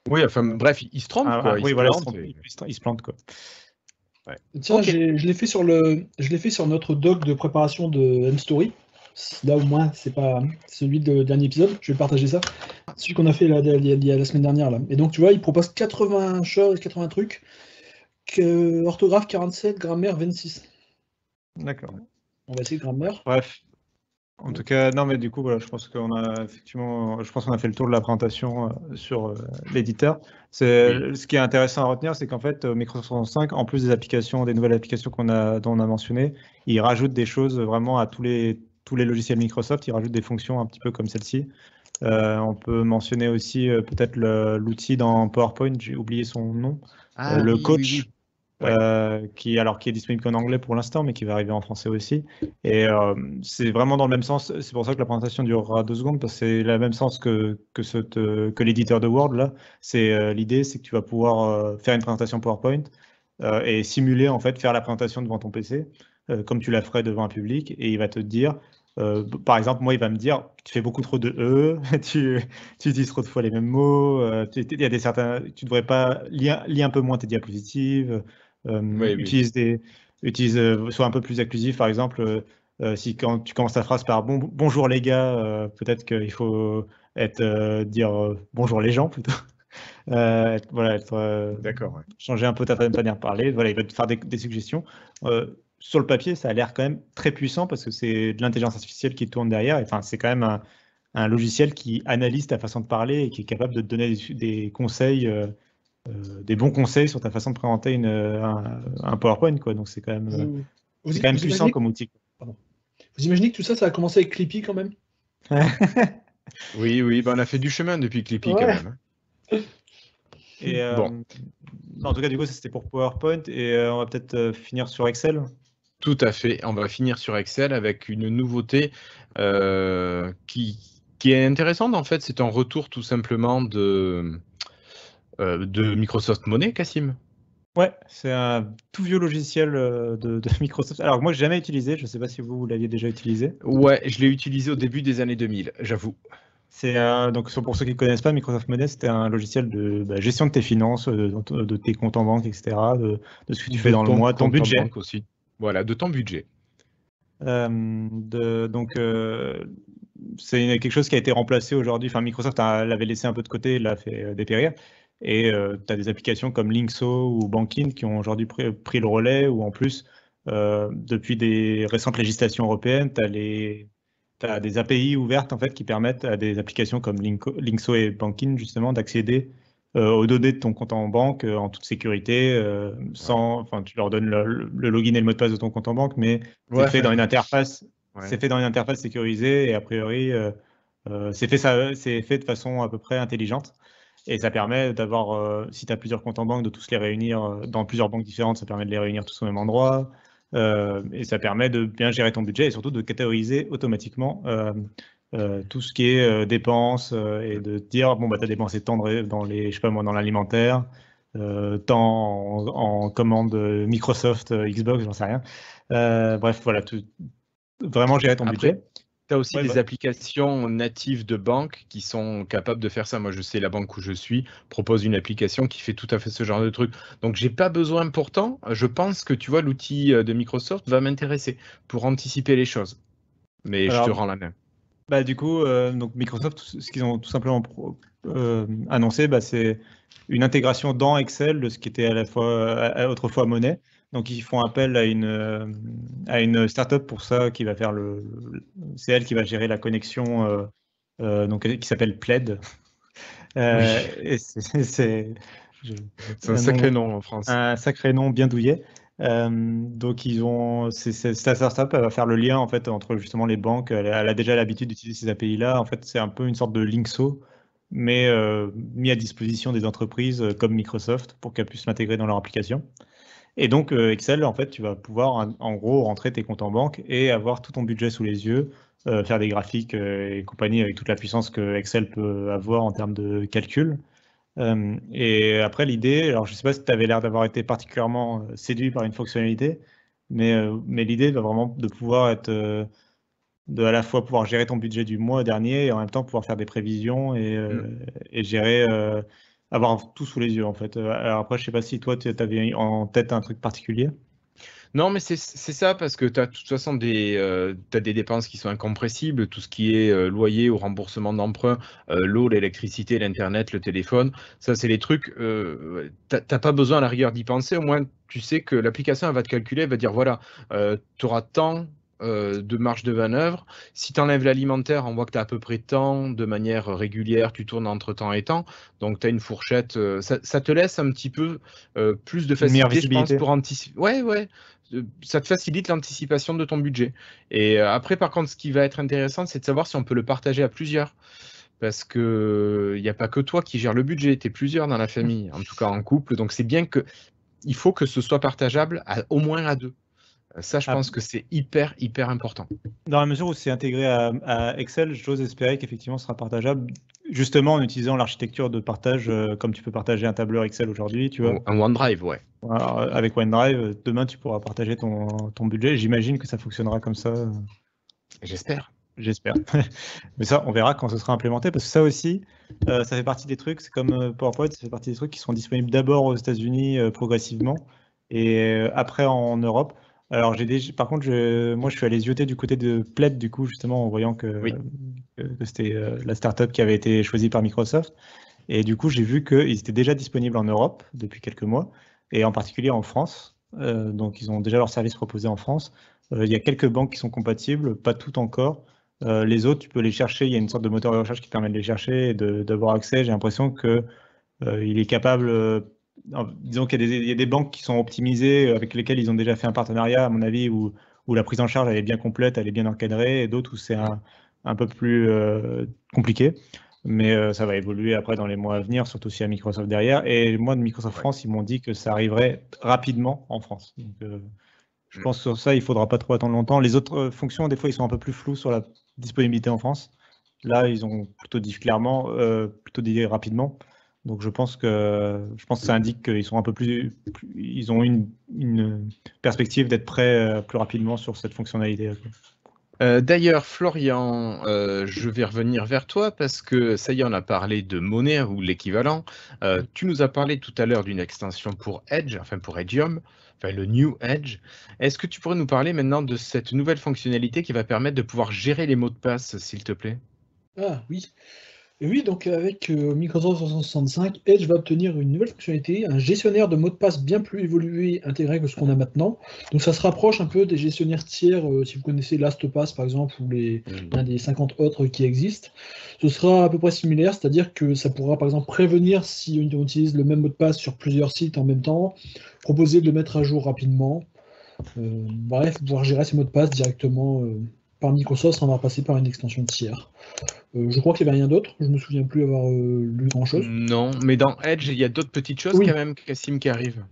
Oui, enfin bref, il se trompe, quoi. Oui, voilà, il se plante, quoi. Ouais. Tiens, okay. je l'ai fait sur notre doc de préparation de M-Story. Là, au moins, c'est pas celui de dernier épisode. Je vais partager ça. Celui qu'on a fait il y a la semaine dernière. Là. Et donc, tu vois, il propose 80 choses, 80 trucs. Orthographe 47, grammaire 26. D'accord. On va essayer grammaire. Bref. En tout cas, non, mais du coup, voilà, je pense qu'on a fait le tour de la présentation sur l'éditeur. Ce qui est intéressant à retenir, c'est qu'en fait, Microsoft 365, en plus des nouvelles applications dont on a mentionné, il rajoute des choses vraiment à tous les logiciels Microsoft. Il rajoute des fonctions un petit peu comme celle-ci. On peut mentionner aussi peut-être l'outil dans PowerPoint, j'ai oublié son nom, le coach. Oui. Ouais. Qui est disponible qu'en anglais pour l'instant, mais qui va arriver en français aussi. Et c'est vraiment dans le même sens. C'est pour ça que la présentation durera 2 secondes, parce que c'est le même sens que l'éditeur de Word. Là, l'idée, c'est que tu vas pouvoir faire une présentation PowerPoint et simuler, en fait, faire la présentation devant ton PC, comme tu la ferais devant un public, et il va te dire, par exemple, moi, il va me dire, tu fais beaucoup trop de E, tu utilises trop de fois les mêmes mots, tu devrais pas lire un peu moins tes diapositives. Sois un peu plus inclusif, par exemple, si quand tu commences ta phrase par bonjour les gars, peut-être qu'il faut dire bonjour les gens plutôt. D'accord. Ouais. Changer un peu ta manière de parler. Voilà, il va te faire des suggestions. Sur le papier, ça a l'air quand même très puissant parce que c'est de l'intelligence artificielle qui tourne derrière. Enfin, c'est quand même un logiciel qui analyse ta façon de parler et qui est capable de te donner des conseils. Des bons conseils sur ta façon de présenter un PowerPoint, quoi. Donc c'est quand même, puissant comme outil. Pardon. Vous imaginez que tout ça a commencé avec Clippy quand même? Oui, on a fait du chemin depuis Clippy quand même. Et en tout cas, du coup, ça c'était pour PowerPoint et on va peut-être finir sur Excel. Tout à fait. On va finir sur Excel avec une nouveauté qui est intéressante. En fait, c'est un retour tout simplement de Microsoft Money, Cassim. Ouais, c'est un tout vieux logiciel de Microsoft. Alors moi, je n'ai jamais utilisé. Je ne sais pas si vous l'aviez déjà utilisé. Ouais, je l'ai utilisé au début des années 2000, j'avoue. Donc pour ceux qui ne connaissent pas, Microsoft Money, c'était un logiciel de gestion de tes finances, de tes comptes en banque, etc., de ce que tu fais dans le mois, ton budget. Aussi. Voilà, de ton budget. C'est quelque chose qui a été remplacé aujourd'hui. Enfin, Microsoft l'avait laissé un peu de côté, l'a fait dépérir. Et tu as des applications comme Linkso ou Bankin qui ont aujourd'hui pris le relais, ou en plus, depuis des récentes législations européennes, tu as des API ouvertes en fait, qui permettent à des applications comme Linkso et Bankin justement d'accéder aux données de ton compte en banque en toute sécurité, tu leur donnes le login et le mot de passe de ton compte en banque, mais c'est fait dans une interface. C'est fait dans une interface sécurisée et a priori, c'est fait de façon à peu près intelligente. Et ça permet d'avoir, si tu as plusieurs comptes en banque, de tous les réunir dans plusieurs banques différentes, ça permet de les réunir tous au même endroit. Et ça permet de bien gérer ton budget et surtout de catégoriser automatiquement tout ce qui est dépenses et de dire bon bah tu as dépensé tant dans les, je sais pas moi, dans l'alimentaire, tant en commande Microsoft, Xbox, j'en sais rien. Bref, voilà, vraiment gérer ton budget. Tu as aussi Ouais, des bah. applications natives de banque qui sont capables de faire ça. Moi, je sais, la banque où je suis propose une application qui fait tout à fait ce genre de truc. Donc, j'ai pas besoin pourtant. Je pense que, tu vois, l'outil de Microsoft va m'intéresser pour anticiper les choses. Mais je te Alors, rends la main. bah, du coup, donc Microsoft, ce qu'ils ont tout simplement annoncé, bah, c'est une intégration dans Excel de ce qui était à la fois autrefois monnaie. Donc, ils font appel à une startup pour ça qui va faire c'est elle qui va gérer la connexion, donc qui s'appelle Plaid. Et c'est un sacré nom en France. un sacré nom bien douillet. Donc cette startup, elle va faire le lien en fait entre justement les banques. Elle a déjà l'habitude d'utiliser ces API-là. En fait, c'est un peu une sorte de Linkso, mais mis à disposition des entreprises comme Microsoft pour qu'elles puissent l'intégrer dans leur application. Et donc Excel, en fait, tu vas pouvoir en gros rentrer tes comptes en banque et avoir tout ton budget sous les yeux, faire des graphiques et compagnie avec toute la puissance que Excel peut avoir en termes de calcul. Et après, l'idée, alors je ne sais pas si tu avais l'air d'avoir été particulièrement séduit par une fonctionnalité, mais l'idée va vraiment de pouvoir être, de à la fois pouvoir gérer ton budget du mois dernier et en même temps pouvoir faire des prévisions et gérer, avoir tout sous les yeux en fait. Alors après, je ne sais pas si toi, tu avais en tête un truc particulier. Non, mais c'est ça, parce que tu as de toute façon t'as des dépenses qui sont incompressibles, tout ce qui est loyer ou remboursement d'emprunt, l'eau, l'électricité, l'Internet, le téléphone. Ça, c'est les trucs, t'as pas besoin à la rigueur d'y penser. Au moins, tu sais que l'application, elle va te calculer, elle va dire, voilà, tu auras tant de marge de manœuvre. Si tu enlèves l'alimentaire, on voit que tu as à peu près tant de manière régulière, tu tournes entre temps et temps. Donc, tu as une fourchette. Ça te laisse un petit peu plus de Une meilleure facilité, je pense, visibilité. pour anticiper. Ouais, ouais. Ça te facilite l'anticipation de ton budget. Et après, par contre, ce qui va être intéressant, c'est de savoir si on peut le partager à plusieurs. Parce que il n'y a pas que toi qui gères le budget, tu es plusieurs dans la famille, en tout cas en couple. Donc c'est bien que il faut que ce soit partageable au moins à deux. Ça, je Ah, pense que c'est hyper, hyper important. dans la mesure où c'est intégré à Excel, j'ose espérer qu'effectivement ce sera partageable, justement en utilisant l'architecture de partage comme tu peux partager un tableur Excel aujourd'hui, tu vois. Un OneDrive, ouais. Alors, avec OneDrive, demain tu pourras partager ton budget. J'imagine que ça fonctionnera comme ça, J'espère. j'espère. Mais ça, on verra quand ce sera implémenté, parce que ça aussi, ça fait partie des trucs, c'est comme PowerPoint, ça fait partie des trucs qui seront disponibles d'abord aux États-Unis progressivement, et après en Europe. Alors, par contre, moi, je suis allé zioter du côté de Plaid, du coup, justement, en voyant que, Oui. que c'était la startup qui avait été choisie par Microsoft. Et du coup, j'ai vu qu'ils étaient déjà disponibles en Europe depuis quelques mois, et en particulier en France. Donc, ils ont déjà leur service proposé en France. Il y a quelques banques qui sont compatibles, pas toutes encore. Les autres, tu peux les chercher. Il y a une sorte de moteur de recherche qui permet de les chercher et d'avoir accès. J'ai l'impression que il est capable. Disons qu'il y a des banques qui sont optimisées, avec lesquelles ils ont déjà fait un partenariat, à mon avis, où la prise en charge elle est bien complète, elle est bien encadrée, et d'autres où c'est un peu plus compliqué. Mais ça va évoluer après dans les mois à venir, surtout s'il y a Microsoft derrière. Et moi, de Microsoft France, ils m'ont dit que ça arriverait rapidement en France. Donc, je pense que sur ça, il ne faudra pas trop attendre longtemps. Les autres fonctions, des fois, ils sont un peu plus flous sur la disponibilité en France. Là, ils ont plutôt dit clairement, plutôt dit rapidement. Donc, je pense que ça indique qu'ils sont un peu ils ont une perspective d'être prêts plus rapidement sur cette fonctionnalité. D'ailleurs, Florian, je vais revenir vers toi parce que ça y est, on a parlé de monnaie ou l'équivalent. Tu nous as parlé tout à l'heure d'une extension pour Edge, enfin pour Edgeium, enfin le New Edge. Est-ce que tu pourrais nous parler maintenant de cette nouvelle fonctionnalité qui va permettre de pouvoir gérer les mots de passe, s'il te plaît? Ah oui. Et oui, donc avec Microsoft 365, Edge va obtenir une nouvelle fonctionnalité, un gestionnaire de mots de passe bien plus évolué, intégré que ce qu'on a maintenant. Donc ça se rapproche un peu des gestionnaires tiers, si vous connaissez LastPass par exemple, ou l'un des 50 autres qui existent. Ce sera à peu près similaire, c'est-à-dire que ça pourra par exemple prévenir si on utilise le même mot de passe sur plusieurs sites en même temps, proposer de le mettre à jour rapidement. Bref, pouvoir gérer ces mots de passe directement par Microsoft sans avoir passé par une extension tiers. Je crois qu'il n'y avait rien d'autre, je me souviens plus avoir lu grand-chose. Non, mais dans Edge, il y a d'autres petites choses Oui. quand même, Cassim, qui arrivent.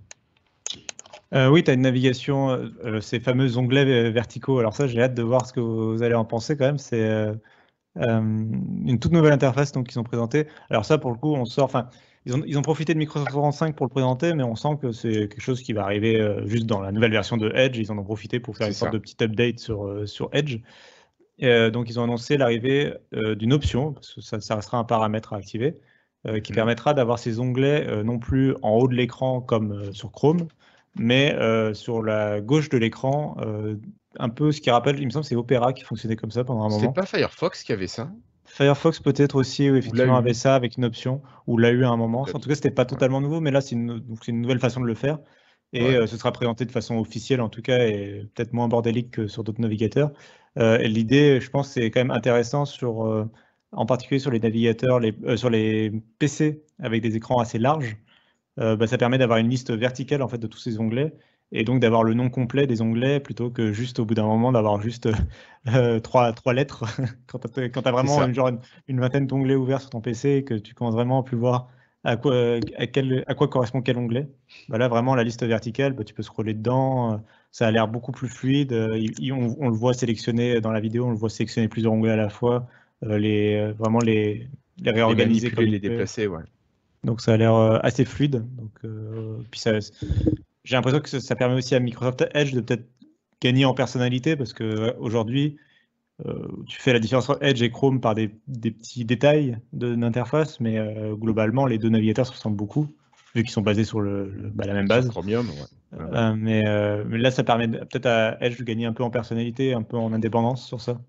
Oui, tu as une navigation, ces fameux onglets verticaux. Alors ça, j'ai hâte de voir ce que vous allez en penser quand même. C'est une toute nouvelle interface donc, qu'ils ont présentée. Alors ça, pour le coup, on sort... Enfin, ils ont profité de Microsoft 365 pour le présenter, mais on sent que c'est quelque chose qui va arriver juste dans la nouvelle version de Edge. Ils en ont profité pour faire une sorte de petit update sur Edge. Donc, ils ont annoncé l'arrivée d'une option, parce que ça restera un paramètre à activer, qui permettra d'avoir ces onglets non plus en haut de l'écran comme sur Chrome, mais sur la gauche de l'écran, un peu ce qui rappelle, il me semble, c'est Opera qui fonctionnait comme ça pendant un moment. C'est pas Firefox qui avait ça? Firefox peut-être aussi, oui, effectivement, avait ça avec une option, ou l'a eu à un moment. En tout cas, c'était pas totalement nouveau, mais là, c'est une nouvelle façon de le faire. Et ce sera présenté de façon officielle, en tout cas, et peut-être moins bordélique que sur d'autres navigateurs. Et l'idée, je pense, c'est quand même intéressant en particulier sur les navigateurs, sur les PC avec des écrans assez larges. Ça permet d'avoir une liste verticale en fait de tous ces onglets et donc d'avoir le nom complet des onglets plutôt que juste au bout d'un moment d'avoir juste trois lettres quand tu as vraiment une vingtaine d'onglets ouverts sur ton PC et que tu commences vraiment à plus voir à quoi correspond quel onglet. Là vraiment la liste verticale, tu peux scroller dedans, ça a l'air beaucoup plus fluide, on le voit sélectionner dans la vidéo, on le voit sélectionner plusieurs onglets à la fois, vraiment les réorganiser comme les déplacer, ouais. Donc ça a l'air assez fluide. Donc, puis j'ai l'impression que ça permet aussi à Microsoft Edge de peut-être gagner en personnalité parce que aujourd'hui, tu fais la différence entre Edge et Chrome par des petits détails d'interface, mais globalement, les deux navigateurs se ressemblent beaucoup vu qu'ils sont basés sur la même base. Sur Chromium, ouais. Mais là, ça permet peut-être à Edge de gagner un peu en personnalité, un peu en indépendance sur ça.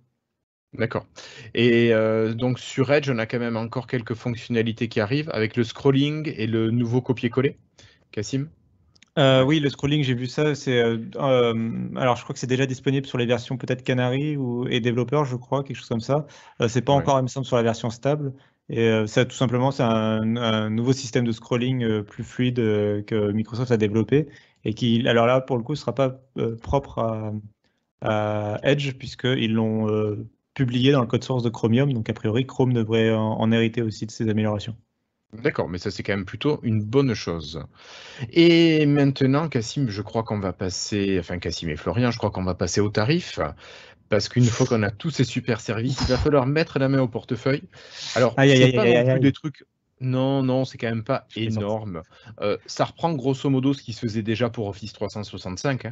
D'accord. Et donc sur Edge, on a quand même encore quelques fonctionnalités qui arrivent avec le scrolling et le nouveau copier-coller. Cassim? Oui, le scrolling, j'ai vu ça. Alors, je crois que c'est déjà disponible sur les versions peut-être Canary et développeurs, je crois, quelque chose comme ça. C'est pas encore, il me semble, sur la version stable. Et ça, tout simplement, c'est un nouveau système de scrolling plus fluide que Microsoft a développé et qui, alors là, pour le coup, ne sera pas propre à Edge puisqu'ils l'ont publié dans le code source de Chromium. Donc, a priori, Chrome devrait en hériter aussi de ces améliorations. D'accord, mais ça c'est quand même plutôt une bonne chose. Et maintenant, Cassim, je crois qu'on va passer, enfin Cassim et Florian, je crois qu'on va passer au tarif, parce qu'une fois qu'on a tous ces super services, il va falloir mettre la main au portefeuille. Alors, c'est pas non plus des trucs... Non, c'est quand même pas énorme. Ça reprend grosso modo ce qui se faisait déjà pour Office 365.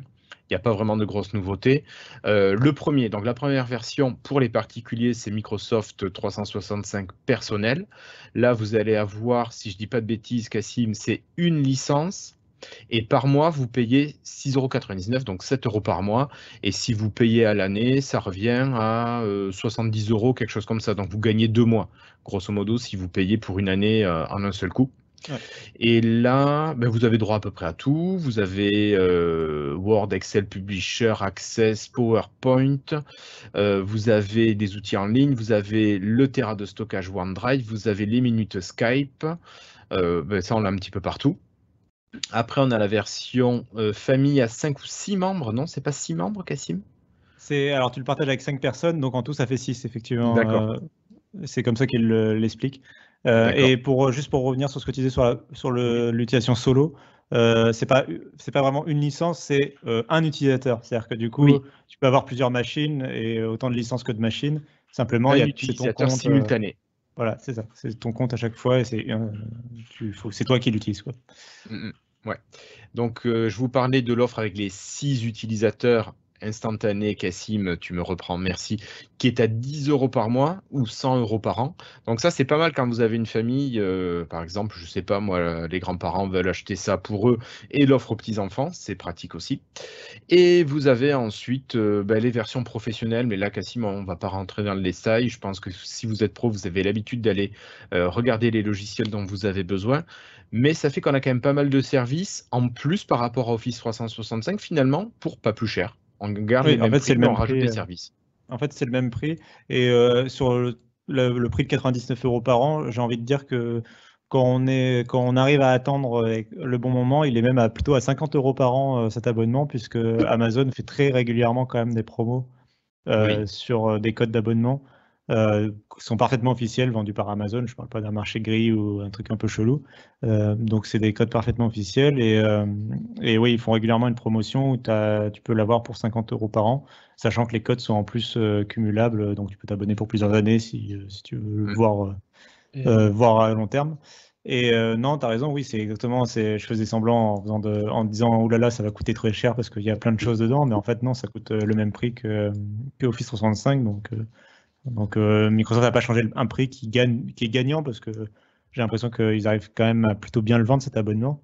Il n'y a pas vraiment de grosses nouveautés. Donc la première version pour les particuliers, c'est Microsoft 365 personnel. Là, vous allez avoir, si je ne dis pas de bêtises, Cassim, c'est une licence. Et par mois, vous payez 6,99 €, donc 7 € par mois. Et si vous payez à l'année, ça revient à 70 €, quelque chose comme ça. Donc vous gagnez 2 mois, grosso modo, si vous payez pour une année en un seul coup. Ouais. Et là, vous avez droit à peu près à tout. Vous avez Word, Excel, Publisher, Access, PowerPoint. Vous avez des outils en ligne. Vous avez le Tera de stockage OneDrive. Vous avez les minutes Skype. Ça, on l'a un petit peu partout. Après, on a la version famille à 5 ou 6 membres. Non, c'est pas 6 membres, Cassim? Alors, tu le partages avec 5 personnes, donc en tout, ça fait 6, effectivement. D'accord. C'est comme ça qu'il l'explique. Et juste pour revenir sur ce que tu disais sur l'utilisation solo, c'est pas vraiment une licence, c'est un utilisateur. C'est-à-dire que du coup, tu peux avoir plusieurs machines et autant de licences que de machines. Simplement, il y a utilisateur simultané. Voilà, c'est ça. C'est ton compte à chaque fois et c'est toi qui l'utilises. Ouais. Donc, je vous parlais de l'offre avec les 6 utilisateurs instantanés. Cassim, tu me reprends, merci, qui est à 10 € par mois ou 100 € par an. Donc ça, c'est pas mal quand vous avez une famille, par exemple, je sais pas, moi, les grands-parents veulent acheter ça pour eux et l'offre aux petits-enfants, c'est pratique aussi. Et vous avez ensuite les versions professionnelles, mais là, Cassim, on ne va pas rentrer dans le détail. Je pense que si vous êtes pro, vous avez l'habitude d'aller regarder les logiciels dont vous avez besoin. Mais ça fait qu'on a quand même pas mal de services en plus par rapport à Office 365, finalement, pour pas plus cher. On garde les mêmes prix, mais on rajoute des services. En fait, c'est le même prix. Et sur le prix de 99 € par an, j'ai envie de dire que quand on arrive à attendre le bon moment, il est même plutôt à 50 € par an cet abonnement, puisque Amazon fait très régulièrement quand même des promos Oui. sur des codes d'abonnement qui sont parfaitement officiels, vendus par Amazon. Je ne parle pas d'un marché gris ou un truc un peu chelou. Donc, c'est des codes parfaitement officiels. Et oui, ils font régulièrement une promotion où tu peux l'avoir pour 50 € par an, sachant que les codes sont en plus cumulables. Donc, tu peux t'abonner pour plusieurs années si tu veux le voir, voir à long terme. Et non, tu as raison, oui, c'est exactement. Je faisais semblant en disant, oh là là, ça va coûter très cher parce qu'il y a plein de choses dedans. Mais en fait, non, ça coûte le même prix que Office 365. Donc Microsoft n'a pas changé un prix qui est gagnant parce que j'ai l'impression qu'ils arrivent quand même à plutôt bien le vendre cet abonnement.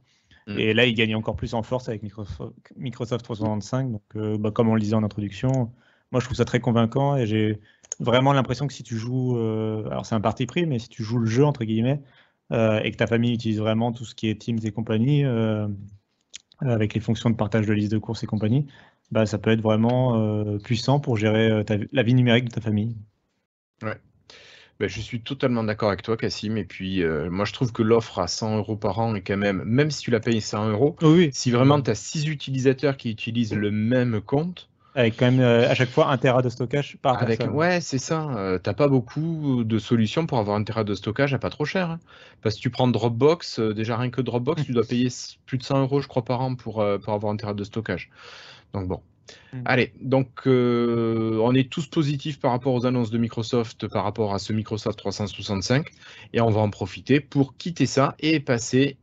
Mm. Et là, ils gagnent encore plus en force avec Microsoft 365. Donc, comme on le disait en introduction, moi je trouve ça très convaincant et j'ai vraiment l'impression que si tu joues, alors c'est un parti pris, mais si tu joues le jeu entre guillemets et que ta famille utilise vraiment tout ce qui est Teams et compagnie, avec les fonctions de partage de liste de courses et compagnie, bah, ça peut être vraiment puissant pour gérer la vie numérique de ta famille. Ouais. Ben, je suis totalement d'accord avec toi, Cassim. Et puis, moi, je trouve que l'offre à 100 € par an est quand même si tu la payes 100 €, Oui, si vraiment tu as 6 utilisateurs qui utilisent le même compte, avec quand même à chaque fois 1 Tera de stockage par personne. ouais, c'est ça. T'as pas beaucoup de solutions pour avoir un Tera de stockage à pas trop cher, hein. Parce que tu prends Dropbox, déjà rien que Dropbox, tu dois payer plus de 100 € je crois, par an pour avoir un Tera de stockage. Donc bon. Allez, donc on est tous positifs par rapport aux annonces de Microsoft, par rapport à ce Microsoft 365, et on va en profiter pour quitter ça et passer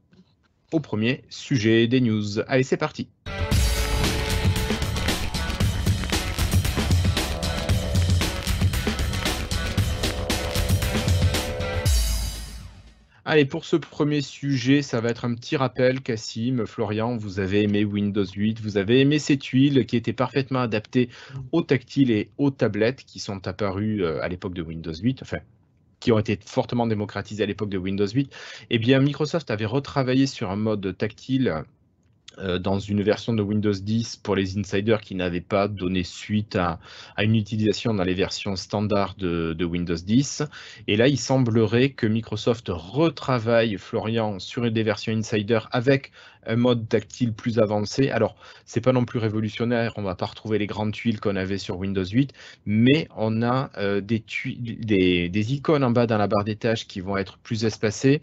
au premier sujet des news. Allez, c'est parti. Allez, pour ce premier sujet, ça va être un petit rappel, Cassim, Florian, vous avez aimé Windows 8, vous avez aimé cette tuile qui était parfaitement adaptée aux tactiles et aux tablettes qui sont apparues à l'époque de Windows 8, enfin, qui ont été fortement démocratisées à l'époque de Windows 8. Eh bien, Microsoft avait retravaillé sur un mode tactile dans une version de Windows 10 pour les insiders qui n'avaient pas donné suite à une utilisation dans les versions standards de Windows 10. Et là, il semblerait que Microsoft retravaille, Florian, sur des versions insider avec un mode tactile plus avancé. Alors, c'est pas non plus révolutionnaire, on va pas retrouver les grandes tuiles qu'on avait sur Windows 8, mais on a des icônes en bas dans la barre des tâches qui vont être plus espacées.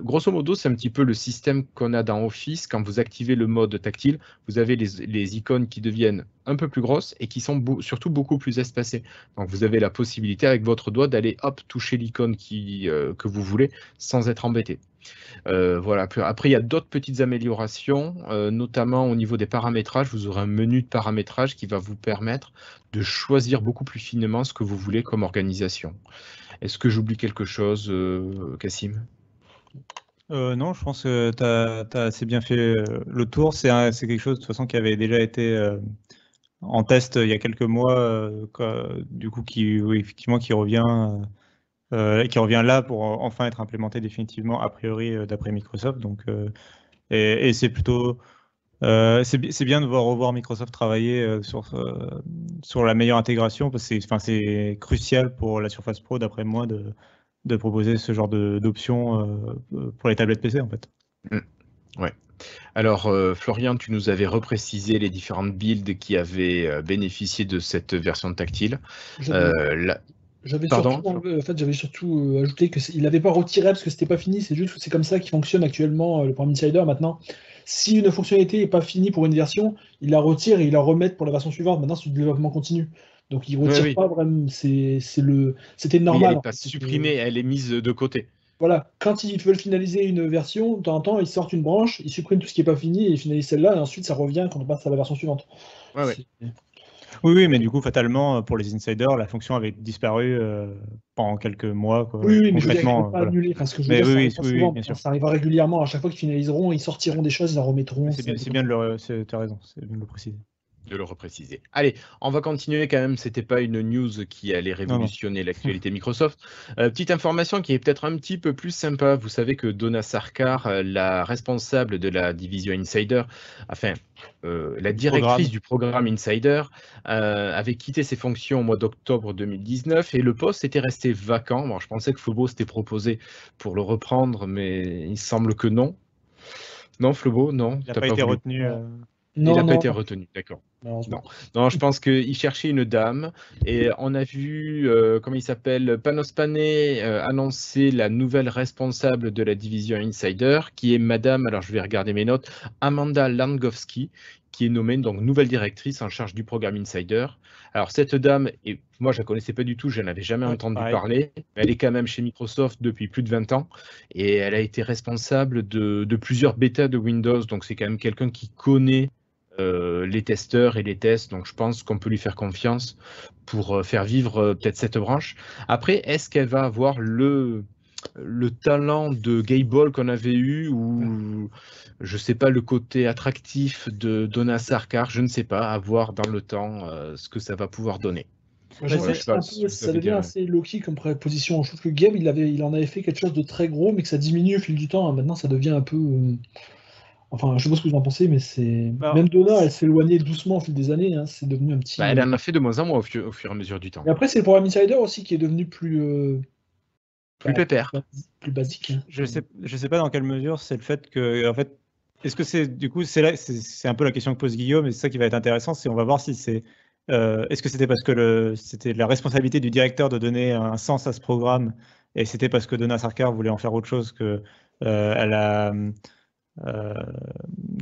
Grosso modo, c'est un petit peu le système qu'on a dans Office. Quand vous activez le mode tactile, vous avez les icônes qui deviennent un peu plus grosses et qui sont surtout beaucoup plus espacées. Donc, vous avez la possibilité avec votre doigt d'aller hop toucher l'icône que vous voulez sans être embêté. Voilà. Après, il y a d'autres petites améliorations, notamment au niveau des paramétrages. Vous aurez un menu de paramétrage qui va vous permettre de choisir beaucoup plus finement ce que vous voulez comme organisation. Est-ce que j'oublie quelque chose, Cassim ? Non, je pense que tu as assez bien fait le tour. C'est quelque chose de toute façon qui avait déjà été en test il y a quelques mois, du coup effectivement qui revient là pour enfin être implémenté définitivement a priori d'après Microsoft. Donc, et c'est plutôt c'est bien de revoir Microsoft travailler sur la meilleure intégration parce que c'est crucial pour la Surface Pro d'après moi de proposer ce genre d'options pour les tablettes PC en fait. Ouais. Alors, Florian, tu nous avais reprécisé les différentes builds qui avaient bénéficié de cette version tactile. J'avais Pardon, surtout ajouté qu'il n'avait pas retiré parce que c'était pas fini, c'est juste que c'est comme ça qu'il fonctionne actuellement le programme Insider maintenant. Si une fonctionnalité n'est pas finie pour une version, il la retire et il la remet pour la version suivante. Maintenant, c'est du développement continu. Donc il ne retire oui. pas vraiment. C'était Oui, normal. elle n'est En pas fait. supprimée, elle est mise de côté. Voilà, quand ils veulent finaliser une version, de temps en temps, ils sortent une branche, ils suppriment tout ce qui n'est pas fini et ils finalisent celle-là, et ensuite ça revient quand on passe à la version suivante. Ouais. Oui, mais du coup, fatalement, pour les insiders, la fonction avait disparu pendant quelques mois. Quoi. Oui, mais je veux dire, ils ne Concrètement, vont pas voilà. annuler. Enfin, ce que je veux Mais dire, ça oui, arrivera souvent. bien sûr. Ça arrivera régulièrement. À chaque fois qu'ils finaliseront, ils sortiront des choses, ils en remettront. C'est bien tu as raison, c'est bien de le préciser. De le repréciser. Allez, on va continuer quand même. C'était pas une news qui allait révolutionner l'actualité Microsoft. Petite information qui est peut-être un petit peu plus sympa. Vous savez que Donna Sarkar, la responsable de la division Insider, enfin la directrice du programme Insider, avait quitté ses fonctions au mois d'octobre 2019 et le poste était resté vacant. Bon, je pensais que Flobo s'était proposé pour le reprendre, mais il semble que non. Non, Flobo, non. Il n'a pas été retenu. Il Non, n'a pas non, été retenu, d'accord. malheureusement. Non, je pense qu'il cherchait une dame et on a vu, comment il s'appelle, Panos Panay annoncer la nouvelle responsable de la division Insider, qui est Madame, alors je vais regarder mes notes, Amanda Langowski, qui est nommée donc nouvelle directrice en charge du programme Insider. Alors cette dame, et moi je la connaissais pas du tout, je n'en avais jamais Ouais, entendu pareil. parler, mais elle est quand même chez Microsoft depuis plus de 20 ans et elle a été responsable de plusieurs bêtas de Windows, donc c'est quand même quelqu'un qui connaît les testeurs et les tests. Donc, je pense qu'on peut lui faire confiance pour faire vivre peut-être cette branche. Après, est-ce qu'elle va avoir le talent de Gable qu'on avait eu ou, je sais pas, le côté attractif de Donna Sarkar? Je ne sais pas, à voir dans le temps ce que ça va pouvoir donner. J'ai Voilà, l'impression je que sais pas c'est si vous ça avez devient des... assez low-key comme position. Je trouve que Gabe, il en avait fait quelque chose de très gros, mais que ça diminue au fil du temps. Maintenant, ça devient un peu. Enfin, je sais pas ce que vous en pensez, mais c'est. Alors, Même Donna, elle s'est éloignée doucement au fil des années, hein. C'est devenu un Bah, petit. elle en a fait de moins en moins au fur et à mesure du temps. Et après, c'est le programme Insider aussi qui est devenu plus, Plus pépère. plus basique, hein. je sais pas dans quelle mesure c'est le fait que, en fait, est-ce que c'est, du coup, c'est un peu la question que pose Guillaume, et c'est ça qui va être intéressant, c'est on va voir si c'est, est-ce que c'était parce que c'était la responsabilité du directeur de donner un sens à ce programme, et c'était parce que Donna Sarkar voulait en faire autre chose que elle a, euh,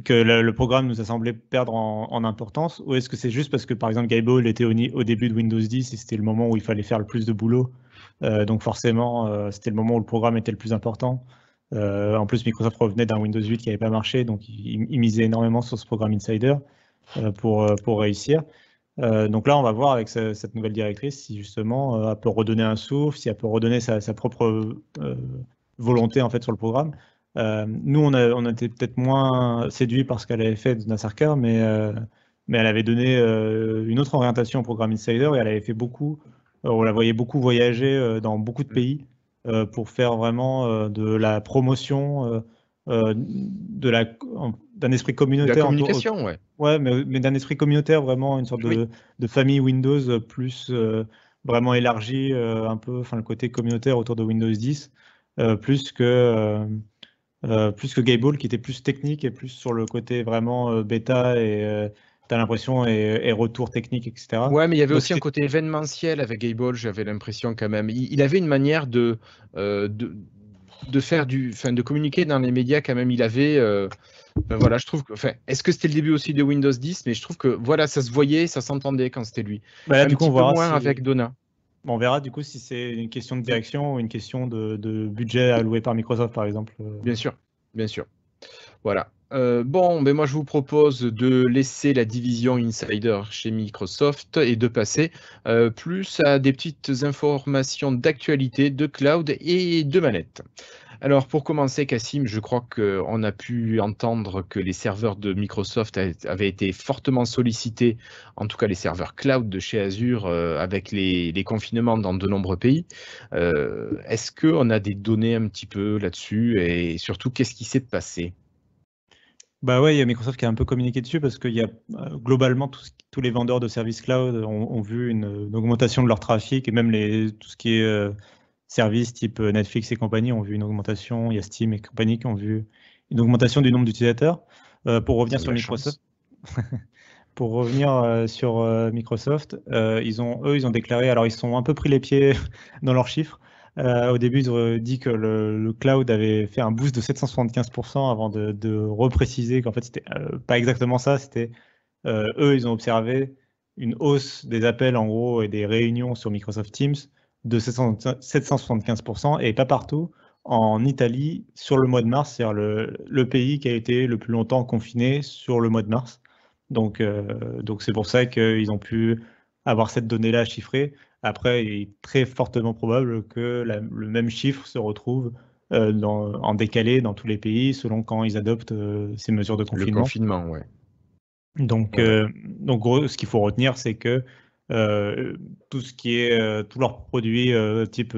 que le programme nous a semblé perdre en importance, ou est-ce que c'est juste parce que, par exemple, Gable était au début de Windows 10 et c'était le moment où il fallait faire le plus de boulot, donc forcément, c'était le moment où le programme était le plus important. En plus, Microsoft revenait d'un Windows 8 qui n'avait pas marché, donc il misait énormément sur ce programme Insider pour réussir. Donc là, on va voir avec cette nouvelle directrice si justement elle peut redonner un souffle, si elle peut redonner sa propre volonté en fait sur le programme. Nous, on a été peut-être moins séduits par ce qu'elle avait fait de Nassarkar, mais elle avait donné une autre orientation au programme Insider et elle avait fait beaucoup. On la voyait beaucoup voyager dans beaucoup de pays pour faire vraiment de la promotion, d'un esprit La communautaire communication, ouais. ouais, mais d'un esprit communautaire, vraiment une sorte Oui. de famille Windows plus vraiment élargie, un peu, enfin le côté communautaire autour de Windows 10, plus que Gable qui était plus technique et plus sur le côté vraiment bêta et t'as l'impression et retour technique, etc. Ouais, mais il y avait Donc aussi un côté événementiel avec Gable, j'avais l'impression quand même. Il avait une manière euh, de, de faire enfin, de communiquer dans les médias quand même. Il avait, ben voilà, je trouve que, enfin, est-ce que c'était le début aussi de Windows 10? Mais je trouve que, voilà, ça se voyait, ça s'entendait quand c'était lui. bah là, Un du coup, petit peu moins avec Donna. on verra du coup si c'est une question de direction ou une question de budget alloué par Microsoft, par exemple. Bien sûr, bien sûr. Voilà. Bon, ben moi je vous propose de laisser la division Insider chez Microsoft et de passer plus à des petites informations d'actualité, de cloud et de manette. Alors pour commencer, Cassim, je crois qu'on a pu entendre que les serveurs de Microsoft avaient été fortement sollicités, en tout cas les serveurs cloud de chez Azure, avec les confinements dans de nombreux pays. Est-ce qu'on a des données un petit peu là-dessus et surtout qu'est-ce qui s'est passé? Bah ouais, il y a Microsoft qui a un peu communiqué dessus parce qu'il y a globalement tous les vendeurs de services cloud ont vu une augmentation de leur trafic et même tout ce qui est services type Netflix et compagnie ont vu une augmentation. Il y a Steam et compagnie qui ont vu une augmentation du nombre d'utilisateurs. Pour revenir De sur la Microsoft, chance. pour revenir sur Microsoft, ils ont déclaré, alors ils sont un peu pris les pieds dans leurs chiffres. Au début, ils ont dit que le cloud avait fait un boost de 775% avant de repréciser qu'en fait, c'était pas exactement ça. C'était eux, ils ont observé une hausse des appels en gros et des réunions sur Microsoft Teams de 775% et pas partout. En Italie, sur le mois de mars, c'est-à-dire le pays qui a été le plus longtemps confiné sur le mois de mars. Donc c'est pour ça qu'ils ont pu avoir cette donnée-là chiffrée. Après, il est très fortement probable que le même chiffre se retrouve en décalé dans tous les pays selon quand ils adoptent ces mesures de Le confinement. confinement, ouais. Donc, Ouais, ouais. gros, ce qu'il faut retenir, c'est que tout ce qui est tous leurs produits type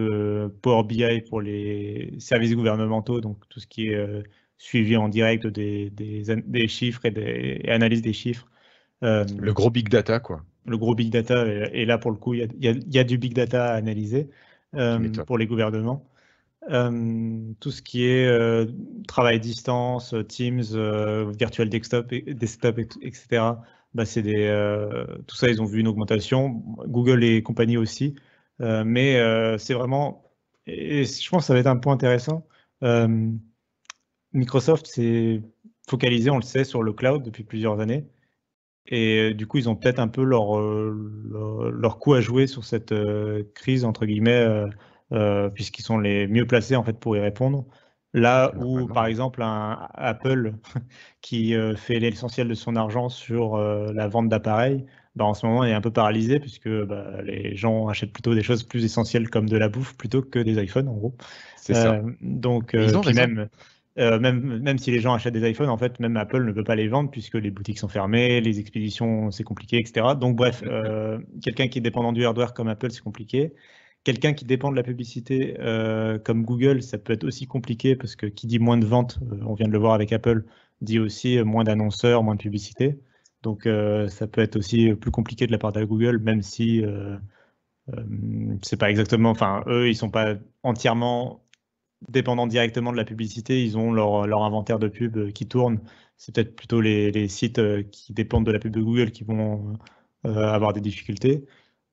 Power BI pour les services gouvernementaux, donc tout ce qui est suivi en direct des chiffres et analyse des chiffres. Le gros big data, quoi. Le gros big data, et là pour le coup, il y a du big data à analyser Tu m'étonnes. pour les gouvernements. Tout ce qui est travail à distance, Teams, virtual desktop, etc. Bah, tout ça, ils ont vu une augmentation. Google et compagnie aussi. Mais c'est vraiment... Et je pense que ça va être un point intéressant. Microsoft s'est focalisé, on le sait, sur le cloud depuis plusieurs années. Et du coup, ils ont peut-être un peu leur coup à jouer sur cette crise, entre guillemets, puisqu'ils sont les mieux placés en fait, pour y répondre. Là où, par exemple, un Apple qui fait l'essentiel de son argent sur la vente d'appareils, bah, en ce moment, est un peu paralysé, puisque bah, les gens achètent plutôt des choses plus essentielles comme de la bouffe plutôt que des iPhones, en gros. C'est ça. Donc, Ils ont puis raison. même si les gens achètent des iPhones, en fait, même Apple ne peut pas les vendre puisque les boutiques sont fermées, les expéditions, c'est compliqué, etc. Donc, bref, quelqu'un qui est dépendant du hardware comme Apple, c'est compliqué. Quelqu'un qui dépend de la publicité comme Google, ça peut être aussi compliqué parce que qui dit moins de ventes, on vient de le voir avec Apple, dit aussi moins d'annonceurs, moins de publicité. Donc, ça peut être aussi plus compliqué de la part de Google, même si c'est pas exactement. Enfin, eux, ils sont pas entièrement dépendant directement de la publicité, ils ont leur inventaire de pub qui tourne. C'est peut-être plutôt les sites qui dépendent de la pub de Google qui vont avoir des difficultés.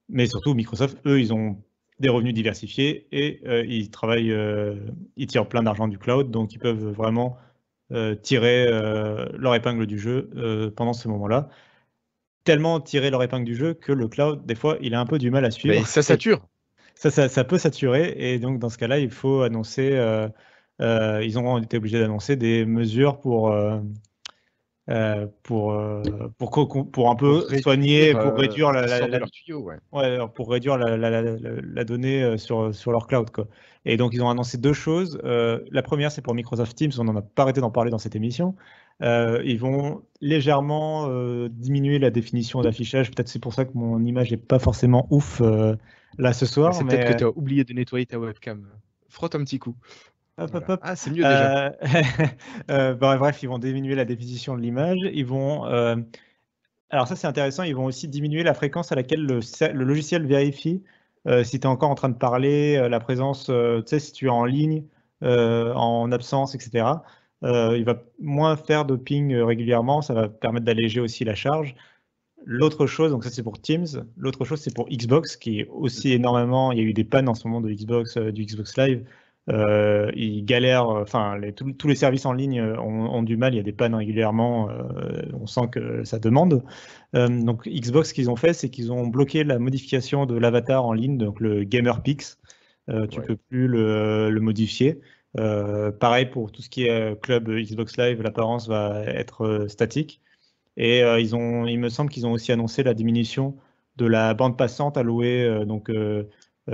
Mais surtout, Microsoft, eux, ils ont des revenus diversifiés et ils travaillent, ils tirent plein d'argent du cloud, donc ils peuvent vraiment tirer leur épingle du jeu pendant ce moment-là. Tellement tirer leur épingle du jeu que le cloud, des fois, il a un peu du mal à suivre. Mais ça sature. Ça peut saturer, et donc dans ce cas-là, il faut annoncer, ils ont été obligés d'annoncer des mesures pour un peu soigner, pour réduire sortir leur tuyau, ouais. ouais, pour réduire la donnée sur leur cloud, quoi. Et donc ils ont annoncé deux choses. La première, c'est pour Microsoft Teams, on n'en a pas arrêté d'en parler dans cette émission. Ils vont légèrement diminuer la définition d'affichage. Peut-être c'est pour ça que mon image n'est pas forcément ouf là ce soir. C'est peut-être que tu as oublié de nettoyer ta webcam. Frotte un petit coup. Hop, Voilà. hop, hop. Ah, c'est mieux déjà. Bref, ils vont diminuer la définition de l'image. Ils vont, alors ça c'est intéressant, ils vont aussi diminuer la fréquence à laquelle le logiciel vérifie si tu es encore en train de parler, la présence, tu sais, si tu es en ligne, en absence, etc. Il va moins faire de ping régulièrement, ça va permettre d'alléger aussi la charge. L'autre chose, donc ça c'est pour Teams, l'autre chose c'est pour Xbox qui est aussi énormément, il y a eu des pannes en ce moment de Xbox, du Xbox Live. Ils galèrent, enfin tous les services en ligne ont du mal, il y a des pannes régulièrement, on sent que ça demande. Donc Xbox, ce qu'ils ont fait, c'est qu'ils ont bloqué la modification de l'avatar en ligne, donc le GamerPix. Tu peux plus le modifier. Pareil pour tout ce qui est club Xbox Live, l'apparence va être statique. Et il me semble qu'ils ont aussi annoncé la diminution de la bande passante allouée. Donc,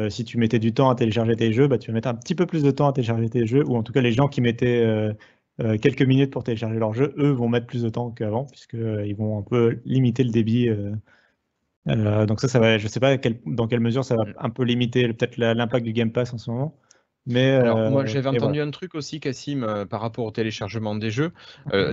si tu mettais du temps à télécharger tes jeux, bah, tu vas mettre un petit peu plus de temps à télécharger tes jeux. Ou en tout cas, les gens qui mettaient quelques minutes pour télécharger leurs jeux, eux, vont mettre plus de temps qu'avant, puisqu'ils vont un peu limiter le débit. Donc ça va, je ne sais pas dans quelle mesure ça va un peu limiter peut-être l'impact du Game Pass en ce moment. Mais, alors, moi, j'avais entendu voilà. un truc aussi, Cassim, par rapport au téléchargement des jeux,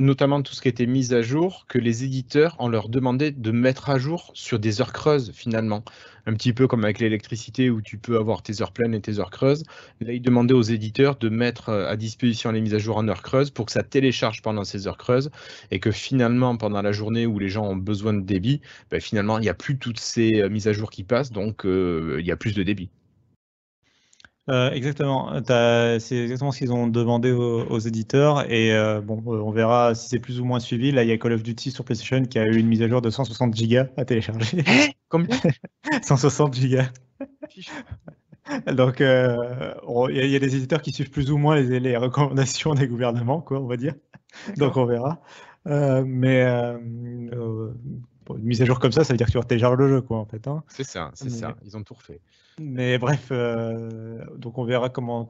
notamment tout ce qui était mis à jour, que les éditeurs, on leur demandait de mettre à jour sur des heures creuses, finalement. Un petit peu comme avec l'électricité, où tu peux avoir tes heures pleines et tes heures creuses. Là, ils demandaient aux éditeurs de mettre à disposition les mises à jour en heures creuses pour que ça télécharge pendant ces heures creuses, et que finalement, pendant la journée où les gens ont besoin de débit, ben, finalement, il n'y a plus toutes ces mises à jour qui passent, donc il y a plus de débit. Exactement. C'est exactement ce qu'ils ont demandé aux éditeurs. Et on verra si c'est plus ou moins suivi. Là, il y a Call of Duty sur PlayStation qui a eu une mise à jour de 160 gigas à télécharger. Combien 160 gigas. Donc, il y a des éditeurs qui suivent plus ou moins les recommandations des gouvernements, quoi, on va dire. Donc, on verra. Une mise à jour comme ça veut dire que tu télécharges le jeu, quoi, en fait. Hein. C'est ça, c'est ça. Ils ont tout refait. Mais bref, donc on verra comment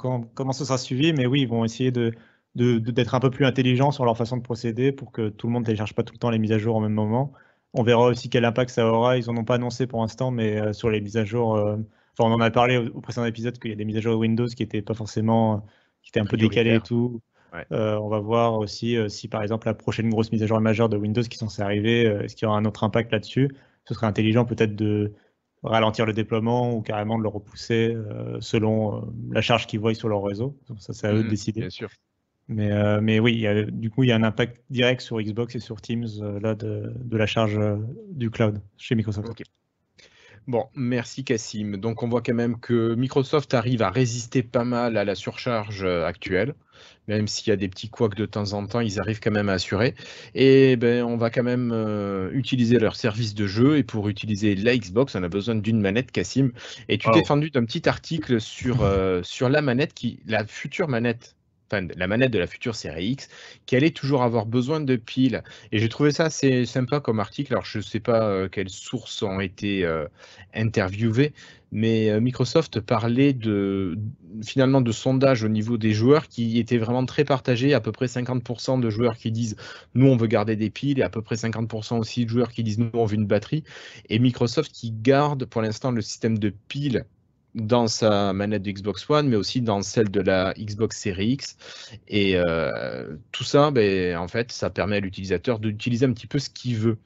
ça sera suivi. Mais oui, ils vont essayer d'être un peu plus intelligents sur leur façon de procéder pour que tout le monde ne télécharge pas tout le temps les mises à jour au même moment. On verra aussi quel impact ça aura. Ils n'en ont pas annoncé pour l'instant, mais sur les mises à jour, on en a parlé au précédent épisode qu'il y a des mises à jour de Windows qui n'étaient pas forcément, qui étaient un peu décalées et tout. Ouais. On va voir aussi si par exemple la prochaine grosse mise à jour majeure de Windows qui est censée arriver, est-ce qu'il y aura un autre impact là-dessus? Ce serait intelligent peut-être de ralentir le déploiement ou carrément de le repousser selon la charge qu'ils voient sur leur réseau. Ça, c'est à eux de décider. Bien sûr. Mais oui, du coup, il y a un impact direct sur Xbox et sur Teams là, de la charge du cloud chez Microsoft. Ok. Bon, merci Cassim. Donc on voit quand même que Microsoft arrive à résister pas mal à la surcharge actuelle, même s'il y a des petits couacs de temps en temps, ils arrivent quand même à assurer. Et ben, on va quand même utiliser leur service de jeu. Et pour utiliser la Xbox, on a besoin d'une manette, Cassim. Et tu t'es fendu d'un petit article sur la manette, la future manette. Enfin, la manette de la future série X, qui allait toujours avoir besoin de piles. Et j'ai trouvé ça assez sympa comme article. Alors, je ne sais pas quelles sources ont été interviewées, mais Microsoft parlait finalement de sondages au niveau des joueurs qui étaient vraiment très partagés. À peu près 50% de joueurs qui disent « nous, on veut garder des piles » et à peu près 50% aussi de joueurs qui disent « nous, on veut une batterie ». Et Microsoft qui garde pour l'instant le système de piles dans sa manette de Xbox One, mais aussi dans celle de la Xbox Series X. Et tout ça, ben, en fait, ça permet à l'utilisateur d'utiliser un petit peu ce qu'il veut.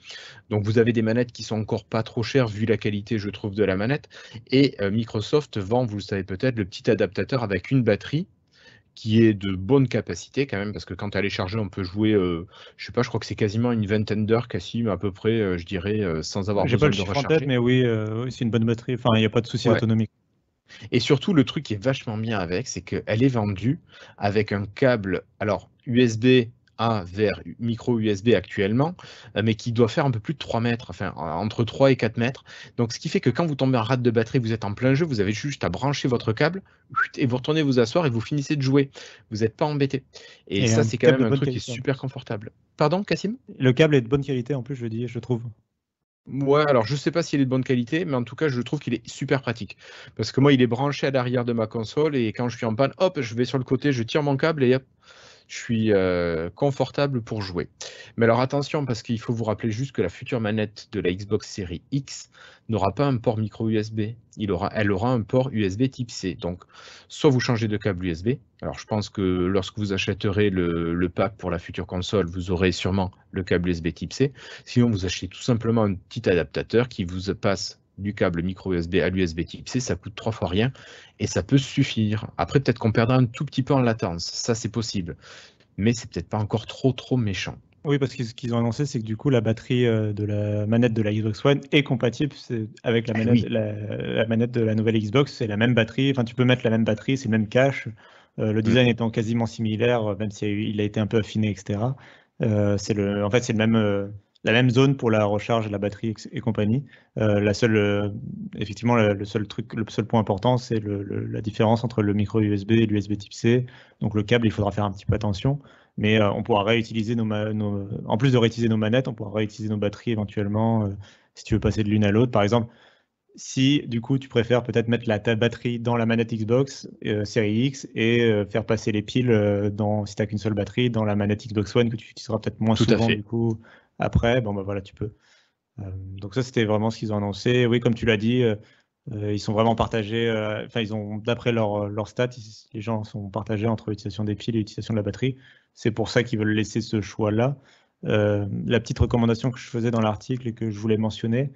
Donc, vous avez des manettes qui sont encore pas trop chères vu la qualité, je trouve, de la manette. Et Microsoft vend, vous le savez peut-être, le petit adaptateur avec une batterie qui est de bonne capacité quand même, parce que quand elle est chargée, on peut jouer, je sais pas, je crois que c'est quasiment une vingtaine d'heures, Cassim, à peu près, je dirais, sans avoir J'ai pas besoin le de chiffre en recharger. tête, mais oui, c'est une bonne batterie. Enfin, il n'y a pas de souci Ouais. autonomique. Et surtout, le truc qui est vachement bien avec, c'est qu'elle est vendue avec un câble, alors USB-A vers micro USB actuellement, mais qui doit faire un peu plus de 3 mètres, enfin entre 3 et 4 mètres. Donc ce qui fait que quand vous tombez en rate de batterie, vous êtes en plein jeu, vous avez juste à brancher votre câble et vous retournez vous asseoir et vous finissez de jouer. Vous n'êtes pas embêté. Et ça, un c'est quand câble même de un bonne truc qui est qualité, en super plus. confortable. Pardon, Cassim? Le câble est de bonne qualité en plus, je trouve. Ouais, alors je sais pas s'il est de bonne qualité, mais en tout cas, je trouve qu'il est super pratique. Parce que moi, il est branché à l'arrière de ma console et quand je suis en panne, hop, je vais sur le côté, je tire mon câble et hop, je suis confortable pour jouer. Mais alors attention, parce qu'il faut vous rappeler juste que la future manette de la Xbox Series X n'aura pas un port micro USB. Elle aura un port USB type C. Donc, soit vous changez de câble USB. Alors, je pense que lorsque vous achèterez le pack pour la future console, vous aurez sûrement le câble USB type C. Sinon, vous achetez tout simplement un petit adaptateur qui vous passe du câble micro USB à l'USB type C. Ça coûte 3 fois rien et ça peut suffire. Après, peut-être qu'on perdra un tout petit peu en latence. Ça, c'est possible. Mais c'est peut-être pas encore trop méchant. Oui, parce que ce qu'ils ont annoncé, c'est que du coup, la batterie de la manette de la Xbox One est compatible avec la manette, Oui. la manette de la nouvelle Xbox. C'est la même batterie. Enfin, tu peux mettre la même batterie, c'est le même cache. Le design étant quasiment similaire, même s'il a été un peu affiné, etc. En fait, c'est la même zone pour la recharge, la batterie et compagnie. Effectivement, le seul point important, c'est la différence entre le micro USB et l'USB type C. Donc le câble, il faudra faire un petit peu attention. Mais on pourra réutiliser en plus de réutiliser nos manettes, on pourra réutiliser nos batteries éventuellement si tu veux passer de l'une à l'autre. Par exemple, si du coup tu préfères peut-être mettre ta batterie dans la manette Xbox Series X et faire passer les piles si tu n'as qu'une seule batterie dans la manette Xbox One que tu utiliseras peut-être moins Tout à souvent fait. du coup après, bon bah voilà, tu peux. Donc ça c'était vraiment ce qu'ils ont annoncé. Oui, comme tu l'as dit, ils sont vraiment partagés. Enfin, d'après leur stats, les gens sont partagés entre l'utilisation des piles et l'utilisation de la batterie. C'est pour ça qu'ils veulent laisser ce choix-là. La petite recommandation que je faisais dans l'article et que je voulais mentionner,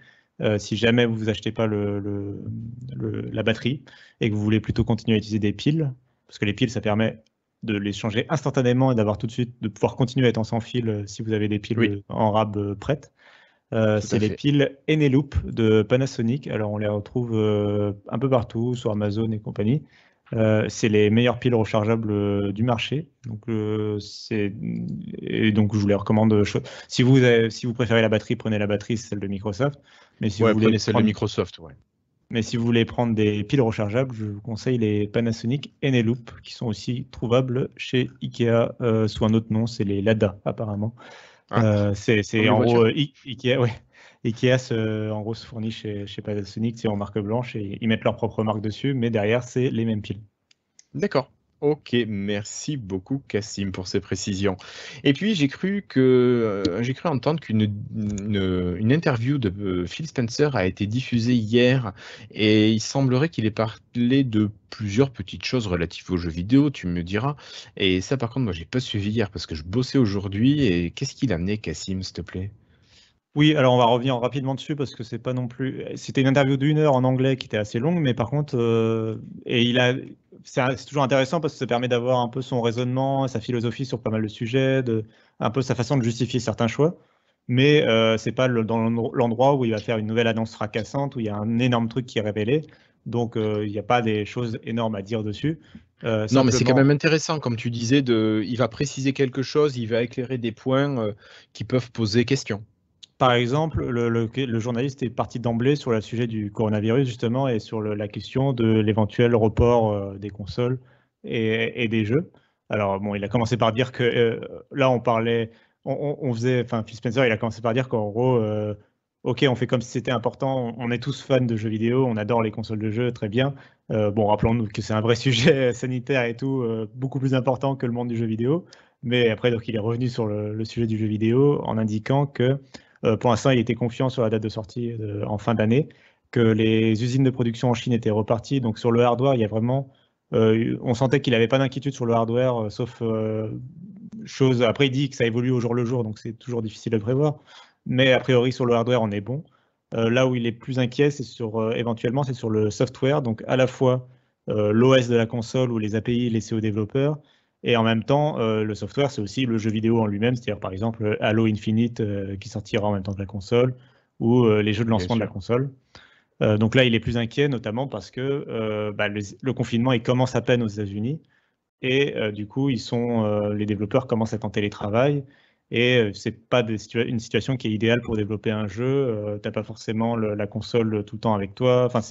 si jamais vous achetez pas la batterie et que vous voulez plutôt continuer à utiliser des piles, parce que les piles, ça permet de les changer instantanément et de pouvoir continuer à être en sans fil si vous avez des piles en rab prêtes. C'est les piles Eneloop de Panasonic. Alors, on les retrouve un peu partout, sur Amazon et compagnie. C'est les meilleures piles rechargeables du marché. Donc, donc, je vous les recommande. Si vous préférez la batterie, prenez la batterie, c'est celle de Microsoft. Mais si vous voulez prenez celle de Microsoft. Ouais. Mais si vous voulez prendre des piles rechargeables, je vous conseille les Panasonic Eneloop, qui sont aussi trouvables chez Ikea sous un autre nom. C'est les Lada, apparemment. C'est en gros Ikea, ouais. Ikea en gros se fournit chez Panasonic, c'est en marque blanche et ils mettent leur propre marque dessus, mais derrière c'est les mêmes piles. D'accord. Ok, merci beaucoup Cassim pour ces précisions. Et puis j'ai cru entendre qu'une interview de Phil Spencer a été diffusée hier et il semblerait qu'il ait parlé de plusieurs petites choses relatives aux jeux vidéo, tu me diras. Et ça par contre moi j'ai pas suivi hier parce que je bossais aujourd'hui et qu'est-ce qu'il a amené Cassim s'il te plaît? Oui, alors on va revenir rapidement dessus parce que c'est pas non plus. C'était une interview d'1 heure en anglais qui était assez longue, mais par contre, c'est toujours intéressant parce que ça permet d'avoir un peu son raisonnement, sa philosophie sur pas mal de sujets, un peu sa façon de justifier certains choix. Mais c'est pas dans l'endroit où il va faire une nouvelle annonce fracassante, où il y a un énorme truc qui est révélé. Donc il n'y a pas des choses énormes à dire dessus. Non, mais c'est quand Simplement. même intéressant, comme tu disais, il va préciser quelque chose, il va éclairer des points qui peuvent poser question. Par exemple, le journaliste est parti d'emblée sur le sujet du coronavirus, justement, et sur la question de l'éventuel report des consoles et des jeux. Alors, bon, il a commencé par dire que là, on faisait, enfin, Phil Spencer, il a commencé par dire qu'en gros, OK, on fait comme si c'était important, on est tous fans de jeux vidéo, on adore les consoles de jeux, très bien. Bon, rappelons-nous que c'est un vrai sujet sanitaire et tout, beaucoup plus important que le monde du jeu vidéo. Mais après, donc, il est revenu sur le sujet du jeu vidéo en indiquant que pour l'instant, il était confiant sur la date de sortie en fin d'année, que les usines de production en Chine étaient reparties. Donc sur le hardware, il y a vraiment, on sentait qu'il n'avait pas d'inquiétude sur le hardware, sauf chose. Après, il dit que ça évolue au jour le jour, donc c'est toujours difficile de prévoir. Mais a priori, sur le hardware, on est bon. Là où il est plus inquiet, c'est éventuellement, c'est sur le software, donc à la fois l'OS de la console ou les API laissés aux développeurs, et en même temps, le software, c'est aussi le jeu vidéo en lui-même, c'est-à-dire par exemple Halo Infinite qui sortira en même temps que la console, ou les jeux de Bien lancement de la sûr. console. Donc là, il est plus inquiet, notamment parce que le confinement, il commence à peine aux États-Unis, et du coup, les développeurs commencent à être en télétravail, et c'est pas une situation qui est idéale pour développer un jeu. T'as pas forcément la console tout le temps avec toi. Enfin,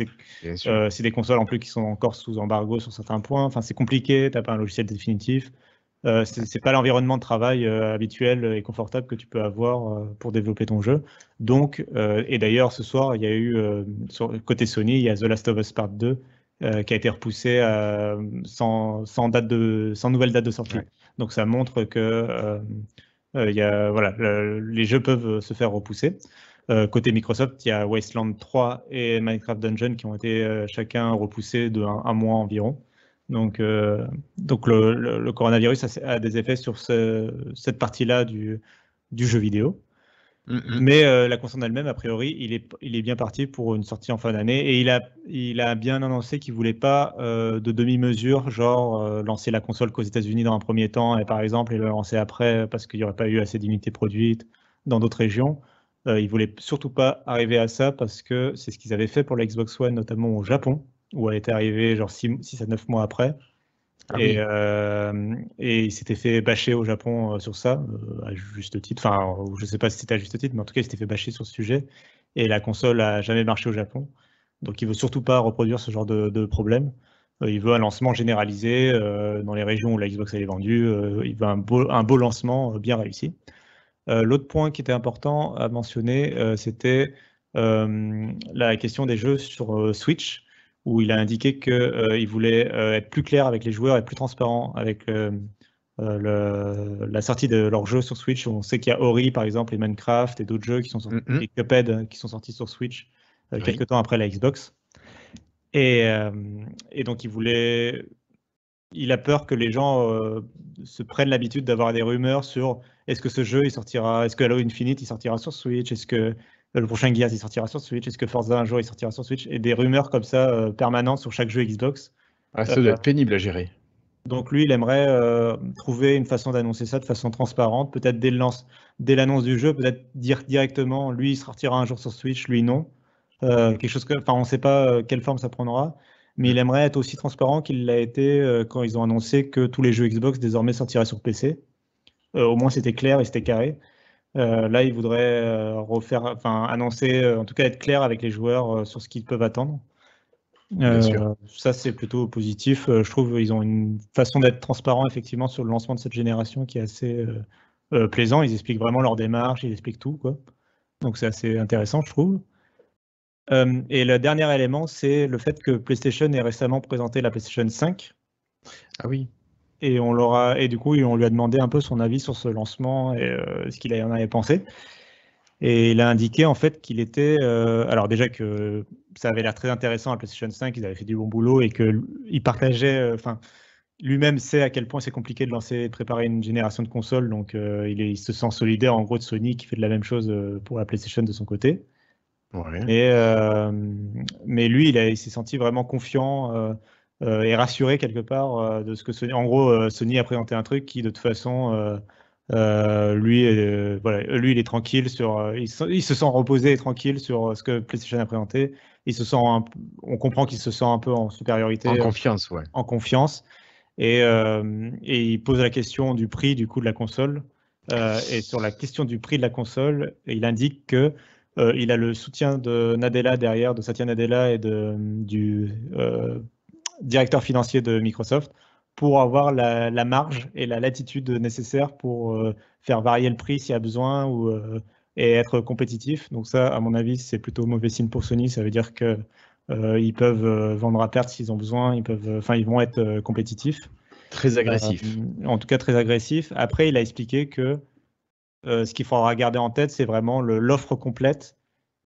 Bien sûr. c'est des consoles en plus qui sont encore sous embargo sur certains points. Enfin, c'est compliqué. T'as pas un logiciel définitif. C'est pas l'environnement de travail habituel et confortable que tu peux avoir pour développer ton jeu. Donc, et d'ailleurs, ce soir, il y a eu, côté Sony, il y a The Last of Us Part 2 qui a été repoussé sans nouvelle date de sortie. Ouais. Donc, ça montre que voilà, les jeux peuvent se faire repousser. Côté Microsoft, il y a Wasteland 3 et Minecraft Dungeon qui ont été chacun repoussés de un mois environ. Donc le coronavirus a des effets sur cette partie-là du jeu vidéo. Mais la console elle-même, a priori, il est bien parti pour une sortie en fin d'année. Et il a bien annoncé qu'il ne voulait pas de demi-mesure, genre lancer la console qu'aux États-Unis dans un premier temps, et par exemple, et le lancer après parce qu'il n'y aurait pas eu assez d'unités produites dans d'autres régions. Il ne voulait surtout pas arriver à ça parce que c'est ce qu'ils avaient fait pour la Xbox One, notamment au Japon, où elle était arrivée genre 6 à 9 mois après. Ah oui. Et il s'était fait bâcher au Japon sur ça, à juste titre. Enfin, je ne sais pas si c'était à juste titre, mais en tout cas, il s'était fait bâcher sur ce sujet. Et la console n'a jamais marché au Japon. Donc, il ne veut surtout pas reproduire ce genre de problème. Il veut un lancement généralisé dans les régions où la Xbox elle est vendue. Il veut un beau lancement bien réussi. L'autre point qui était important à mentionner, c'était la question des jeux sur Switch, où il a indiqué qu'il voulait être plus clair avec les joueurs et plus transparent avec la sortie de leurs jeux sur Switch. On sait qu'il y a Ori, par exemple, et Minecraft et d'autres jeux qui sont sortis, et Cuphead qui sont sortis sur Switch quelques temps après la Xbox. Et donc, il a peur que les gens se prennent l'habitude d'avoir des rumeurs sur est-ce que ce jeu il sortira, est-ce que Halo Infinite il sortira sur Switch, est-ce que le prochain Gears il sortira sur Switch, est-ce que Forza un jour il sortira sur Switch, et des rumeurs comme ça permanentes sur chaque jeu Xbox. Ah, ça doit être pénible à gérer. Donc lui, il aimerait trouver une façon d'annoncer ça de façon transparente, peut-être dès l'annonce du jeu, peut-être dire directement lui il sortira un jour sur Switch, lui non. Quelque chose enfin, on ne sait pas quelle forme ça prendra, mais il aimerait être aussi transparent qu'il l'a été quand ils ont annoncé que tous les jeux Xbox désormais sortiraient sur PC. Au moins c'était clair et c'était carré. Là, il voudrait annoncer, en tout cas être clair avec les joueurs sur ce qu'ils peuvent attendre. Bien sûr. Ça, c'est plutôt positif. Je trouve qu'ils ont une façon d'être transparent effectivement sur le lancement de cette génération qui est assez plaisant. Ils expliquent vraiment leur démarche, ils expliquent tout, quoi. Donc c'est assez intéressant, je trouve. Et le dernier élément, c'est le fait que PlayStation ait récemment présenté la PlayStation 5. Ah oui. Et du coup, on lui a demandé un peu son avis sur ce lancement et ce qu'il en avait pensé. Et il a indiqué en fait qu'il était. Alors déjà que ça avait l'air très intéressant à PlayStation 5, ils avaient fait du bon boulot et qu'il partageait. lui-même sait à quel point c'est compliqué de lancer et de préparer une génération de consoles, donc il se sent solidaire en gros de Sony qui fait de la même chose pour la PlayStation de son côté. Ouais. Mais lui, il s'est senti vraiment confiant et rassuré quelque part de ce que Sony. En gros, Sony a présenté un truc qui, de toute façon, voilà, lui, il est tranquille il se sent reposé et tranquille sur ce que PlayStation a présenté. On comprend qu'il se sent un peu en supériorité, En confiance, ouais. en confiance. Et il pose la question du prix du coût de la console. Et sur la question du prix de la console, il indique que il a le soutien de Nadella derrière, de Satya Nadella et du directeur financier de Microsoft pour avoir la marge et la latitude nécessaire pour faire varier le prix s'il y a besoin et être compétitif. Donc ça, à mon avis, c'est plutôt mauvais signe pour Sony. Ça veut dire que ils peuvent vendre à perte s'ils ont besoin. Ils vont être compétitifs. Très agressif. En tout cas, très agressif. Après, il a expliqué que ce qu'il faudra garder en tête, c'est vraiment l'offre complète.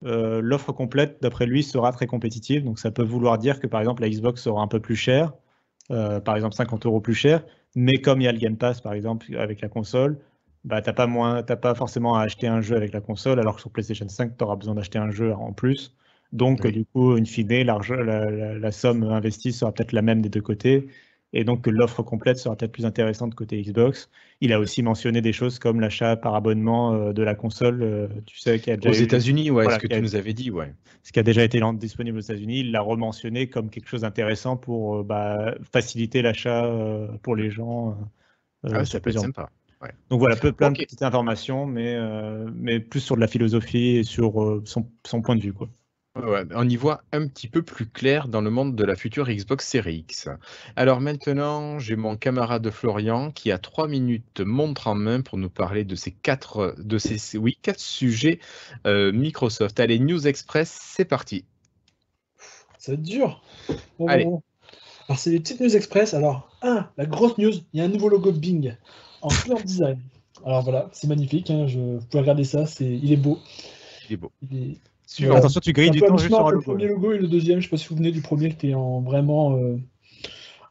L'offre complète, d'après lui, sera très compétitive. Donc, ça peut vouloir dire que, par exemple, la Xbox sera un peu plus chère, par exemple 50 € plus cher. Mais comme il y a le Game Pass, par exemple, avec la console, bah, t'as pas forcément à acheter un jeu avec la console, alors que sur PlayStation 5, tu auras besoin d'acheter un jeu en plus. Donc, Oui. du coup, in fine, la somme investie sera peut-être la même des deux côtés. Et donc, l'offre complète sera peut-être plus intéressante côté Xbox. Il a aussi mentionné des choses comme l'achat par abonnement de la console, tu sais, qui a déjà Aux États-Unis, ouais, voilà, ce que tu nous avais dit, ouais. ce qui a déjà été disponible aux États-Unis. Il l'a rementionné comme quelque chose d'intéressant pour faciliter l'achat pour les gens. Ah, Sur ça peut être plusieurs. sympa. Ouais. Donc voilà, plein de Ok. petites informations, mais plus sur de la philosophie et sur son point de vue, quoi. Ouais, on y voit un petit peu plus clair dans le monde de la future Xbox Series X. Alors maintenant, j'ai mon camarade Florian qui a 3 minutes montre en main pour nous parler de ces quatre sujets Microsoft. Allez, News Express, c'est parti. Ça va être dur. Bon. Allez. Alors, c'est des petites news express. Alors, la grosse news, il y a un nouveau logo Bing en couleur design. Alors voilà, c'est magnifique. Vous pouvez regarder ça, il est beau. Il est beau. Il est... Suivant. Voilà. Attention, tu grilles du temps juste sur un le logo. premier logo et le deuxième. Je sais pas si vous vous souvenez du premier qui était en vraiment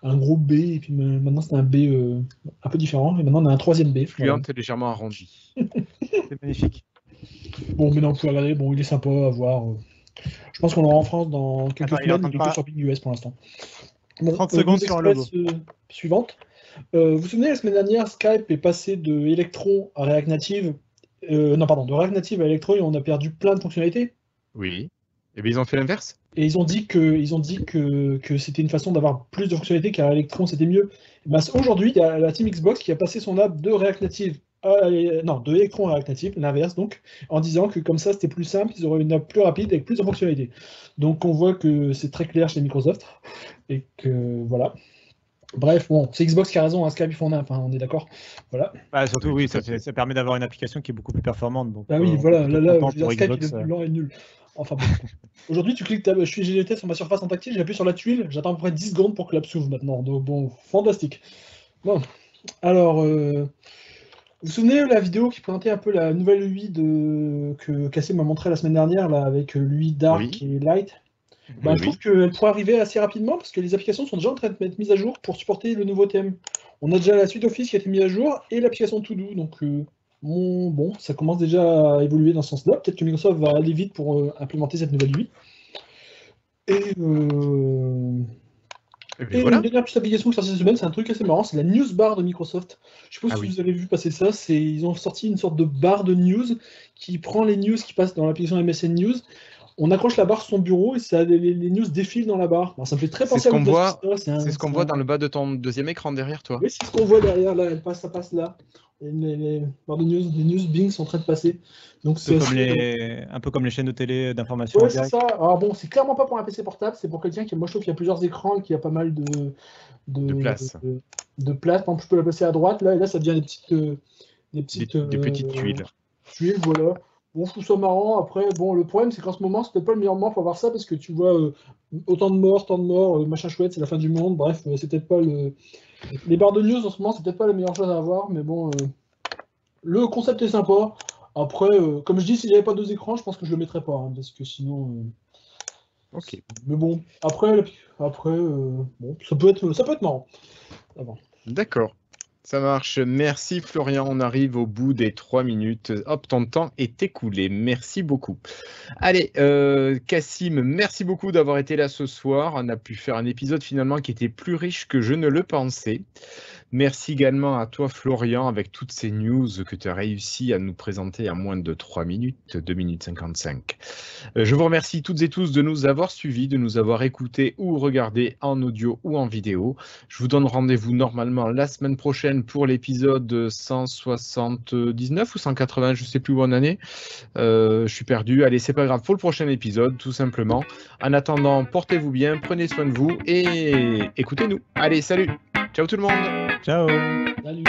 un gros B. Et puis maintenant, c'est un B un peu différent. Et maintenant, on a un troisième B. Voilà. Fluente et légèrement arrondi. C'est magnifique. Bon, mais non, vous pouvez regarder. Bon, il est sympa à voir. Je pense qu'on l'aura en France dans quelques Attends, il est en semaines. train Il de est que pas- sur Bing US pour l'instant. Bon, 30 secondes news sur un express, suivante. Vous vous souvenez, la semaine dernière, Skype est passé de Electron à React Native. De React Native à Electron et on a perdu plein de fonctionnalités. Oui. Et bien ils ont fait l'inverse. Et ils ont dit que c'était une façon d'avoir plus de fonctionnalités car Electron c'était mieux. Ben, aujourd'hui, il y a la team Xbox qui a passé son app de React Native de Electron à React Native, l'inverse donc, en disant que comme ça c'était plus simple, ils auraient une app plus rapide avec plus de fonctionnalités. Donc on voit que c'est très clair chez Microsoft et que voilà. Bref, bon, c'est Xbox qui a raison, Skype ils font un app, on est d'accord. Voilà. Surtout, oui, ça permet d'avoir une application qui est beaucoup plus performante. Donc, bah oui, voilà, là, je veux dire, Skype Xbox, il est lent et nul. Enfin bon. Aujourd'hui, je suis GLT sur ma surface en tactile, j'appuie sur la tuile, j'attends à peu près 10 secondes pour que l'app s'ouvre maintenant. Donc bon, fantastique. Bon, alors, vous vous souvenez de la vidéo qui présentait un peu la nouvelle UI que Cassé m'a montré la semaine dernière, là, avec l'UI Dark et Light. Je trouve qu'elle pourrait arriver assez rapidement parce que les applications sont déjà en train de être mises à jour pour supporter le nouveau thème. On a déjà la suite Office qui a été mise à jour et l'application To Do. Donc, bon, ça commence déjà à évoluer dans ce sens-là. Peut-être que Microsoft va aller vite pour implémenter cette nouvelle UI. Et voilà. une dernière petite application qui est sortie cette semaine, c'est un truc assez marrant, c'est la news bar de Microsoft. Je ne sais pas si vous avez vu passer ça, ils ont sorti une sorte de barre de news qui prend les news qui passent dans l'application MSN News. On accroche la barre sur son bureau et les news défilent dans la barre. Alors, ça me fait très penser à C'est ce qu'on voit dans le bas de ton deuxième écran derrière toi. Oui, c'est ce qu'on voit derrière, là, ça passe là. Et les barres de news, les news Bing sont en train de passer. Donc, un peu comme les chaînes de télé d'information. Ouais, c'est ça. Alors bon, c'est clairement pas pour un PC portable, c'est pour quelqu'un qui, moi je trouve qu'il y a plusieurs écrans et qu'il y a pas mal de place. De place. Par exemple, je peux la placer à droite, là, et là ça devient des petites tuiles. Tuiles, voilà. Bon, je trouve ça marrant. Après, bon, le problème, c'est qu'en ce moment, c'est peut-être pas le meilleur moment pour voir ça, parce que tu vois autant de morts, tant de morts, machin chouette, c'est la fin du monde. Bref, c'est peut-être pas les barres de news en ce moment, c'est peut-être pas la meilleure chose à avoir, mais bon, le concept est sympa. Après, comme je dis, s'il n'y avait pas deux écrans, je pense que je le mettrais pas, parce que sinon, Ok. Mais bon, après bon, ça peut être marrant. Ah bon. D'accord. Ça marche. Merci Florian. On arrive au bout des 3 minutes. Hop, ton temps est écoulé. Merci beaucoup. Allez, Cassim, merci beaucoup d'avoir été là ce soir. On a pu faire un épisode finalement qui était plus riche que je ne le pensais. Merci également à toi Florian avec toutes ces news que tu as réussi à nous présenter en moins de 3 minutes, 2 minutes 55. Je vous remercie toutes et tous de nous avoir suivis, de nous avoir écoutés ou regardés en audio ou en vidéo. Je vous donne rendez-vous normalement la semaine prochaine pour l'épisode 179 ou 180, je ne sais plus où en année. Je suis perdu. Allez, c'est pas grave, pour le prochain épisode, tout simplement. En attendant, portez-vous bien, prenez soin de vous et écoutez-nous. Allez, salut. Ciao tout le monde. Ciao. Salut.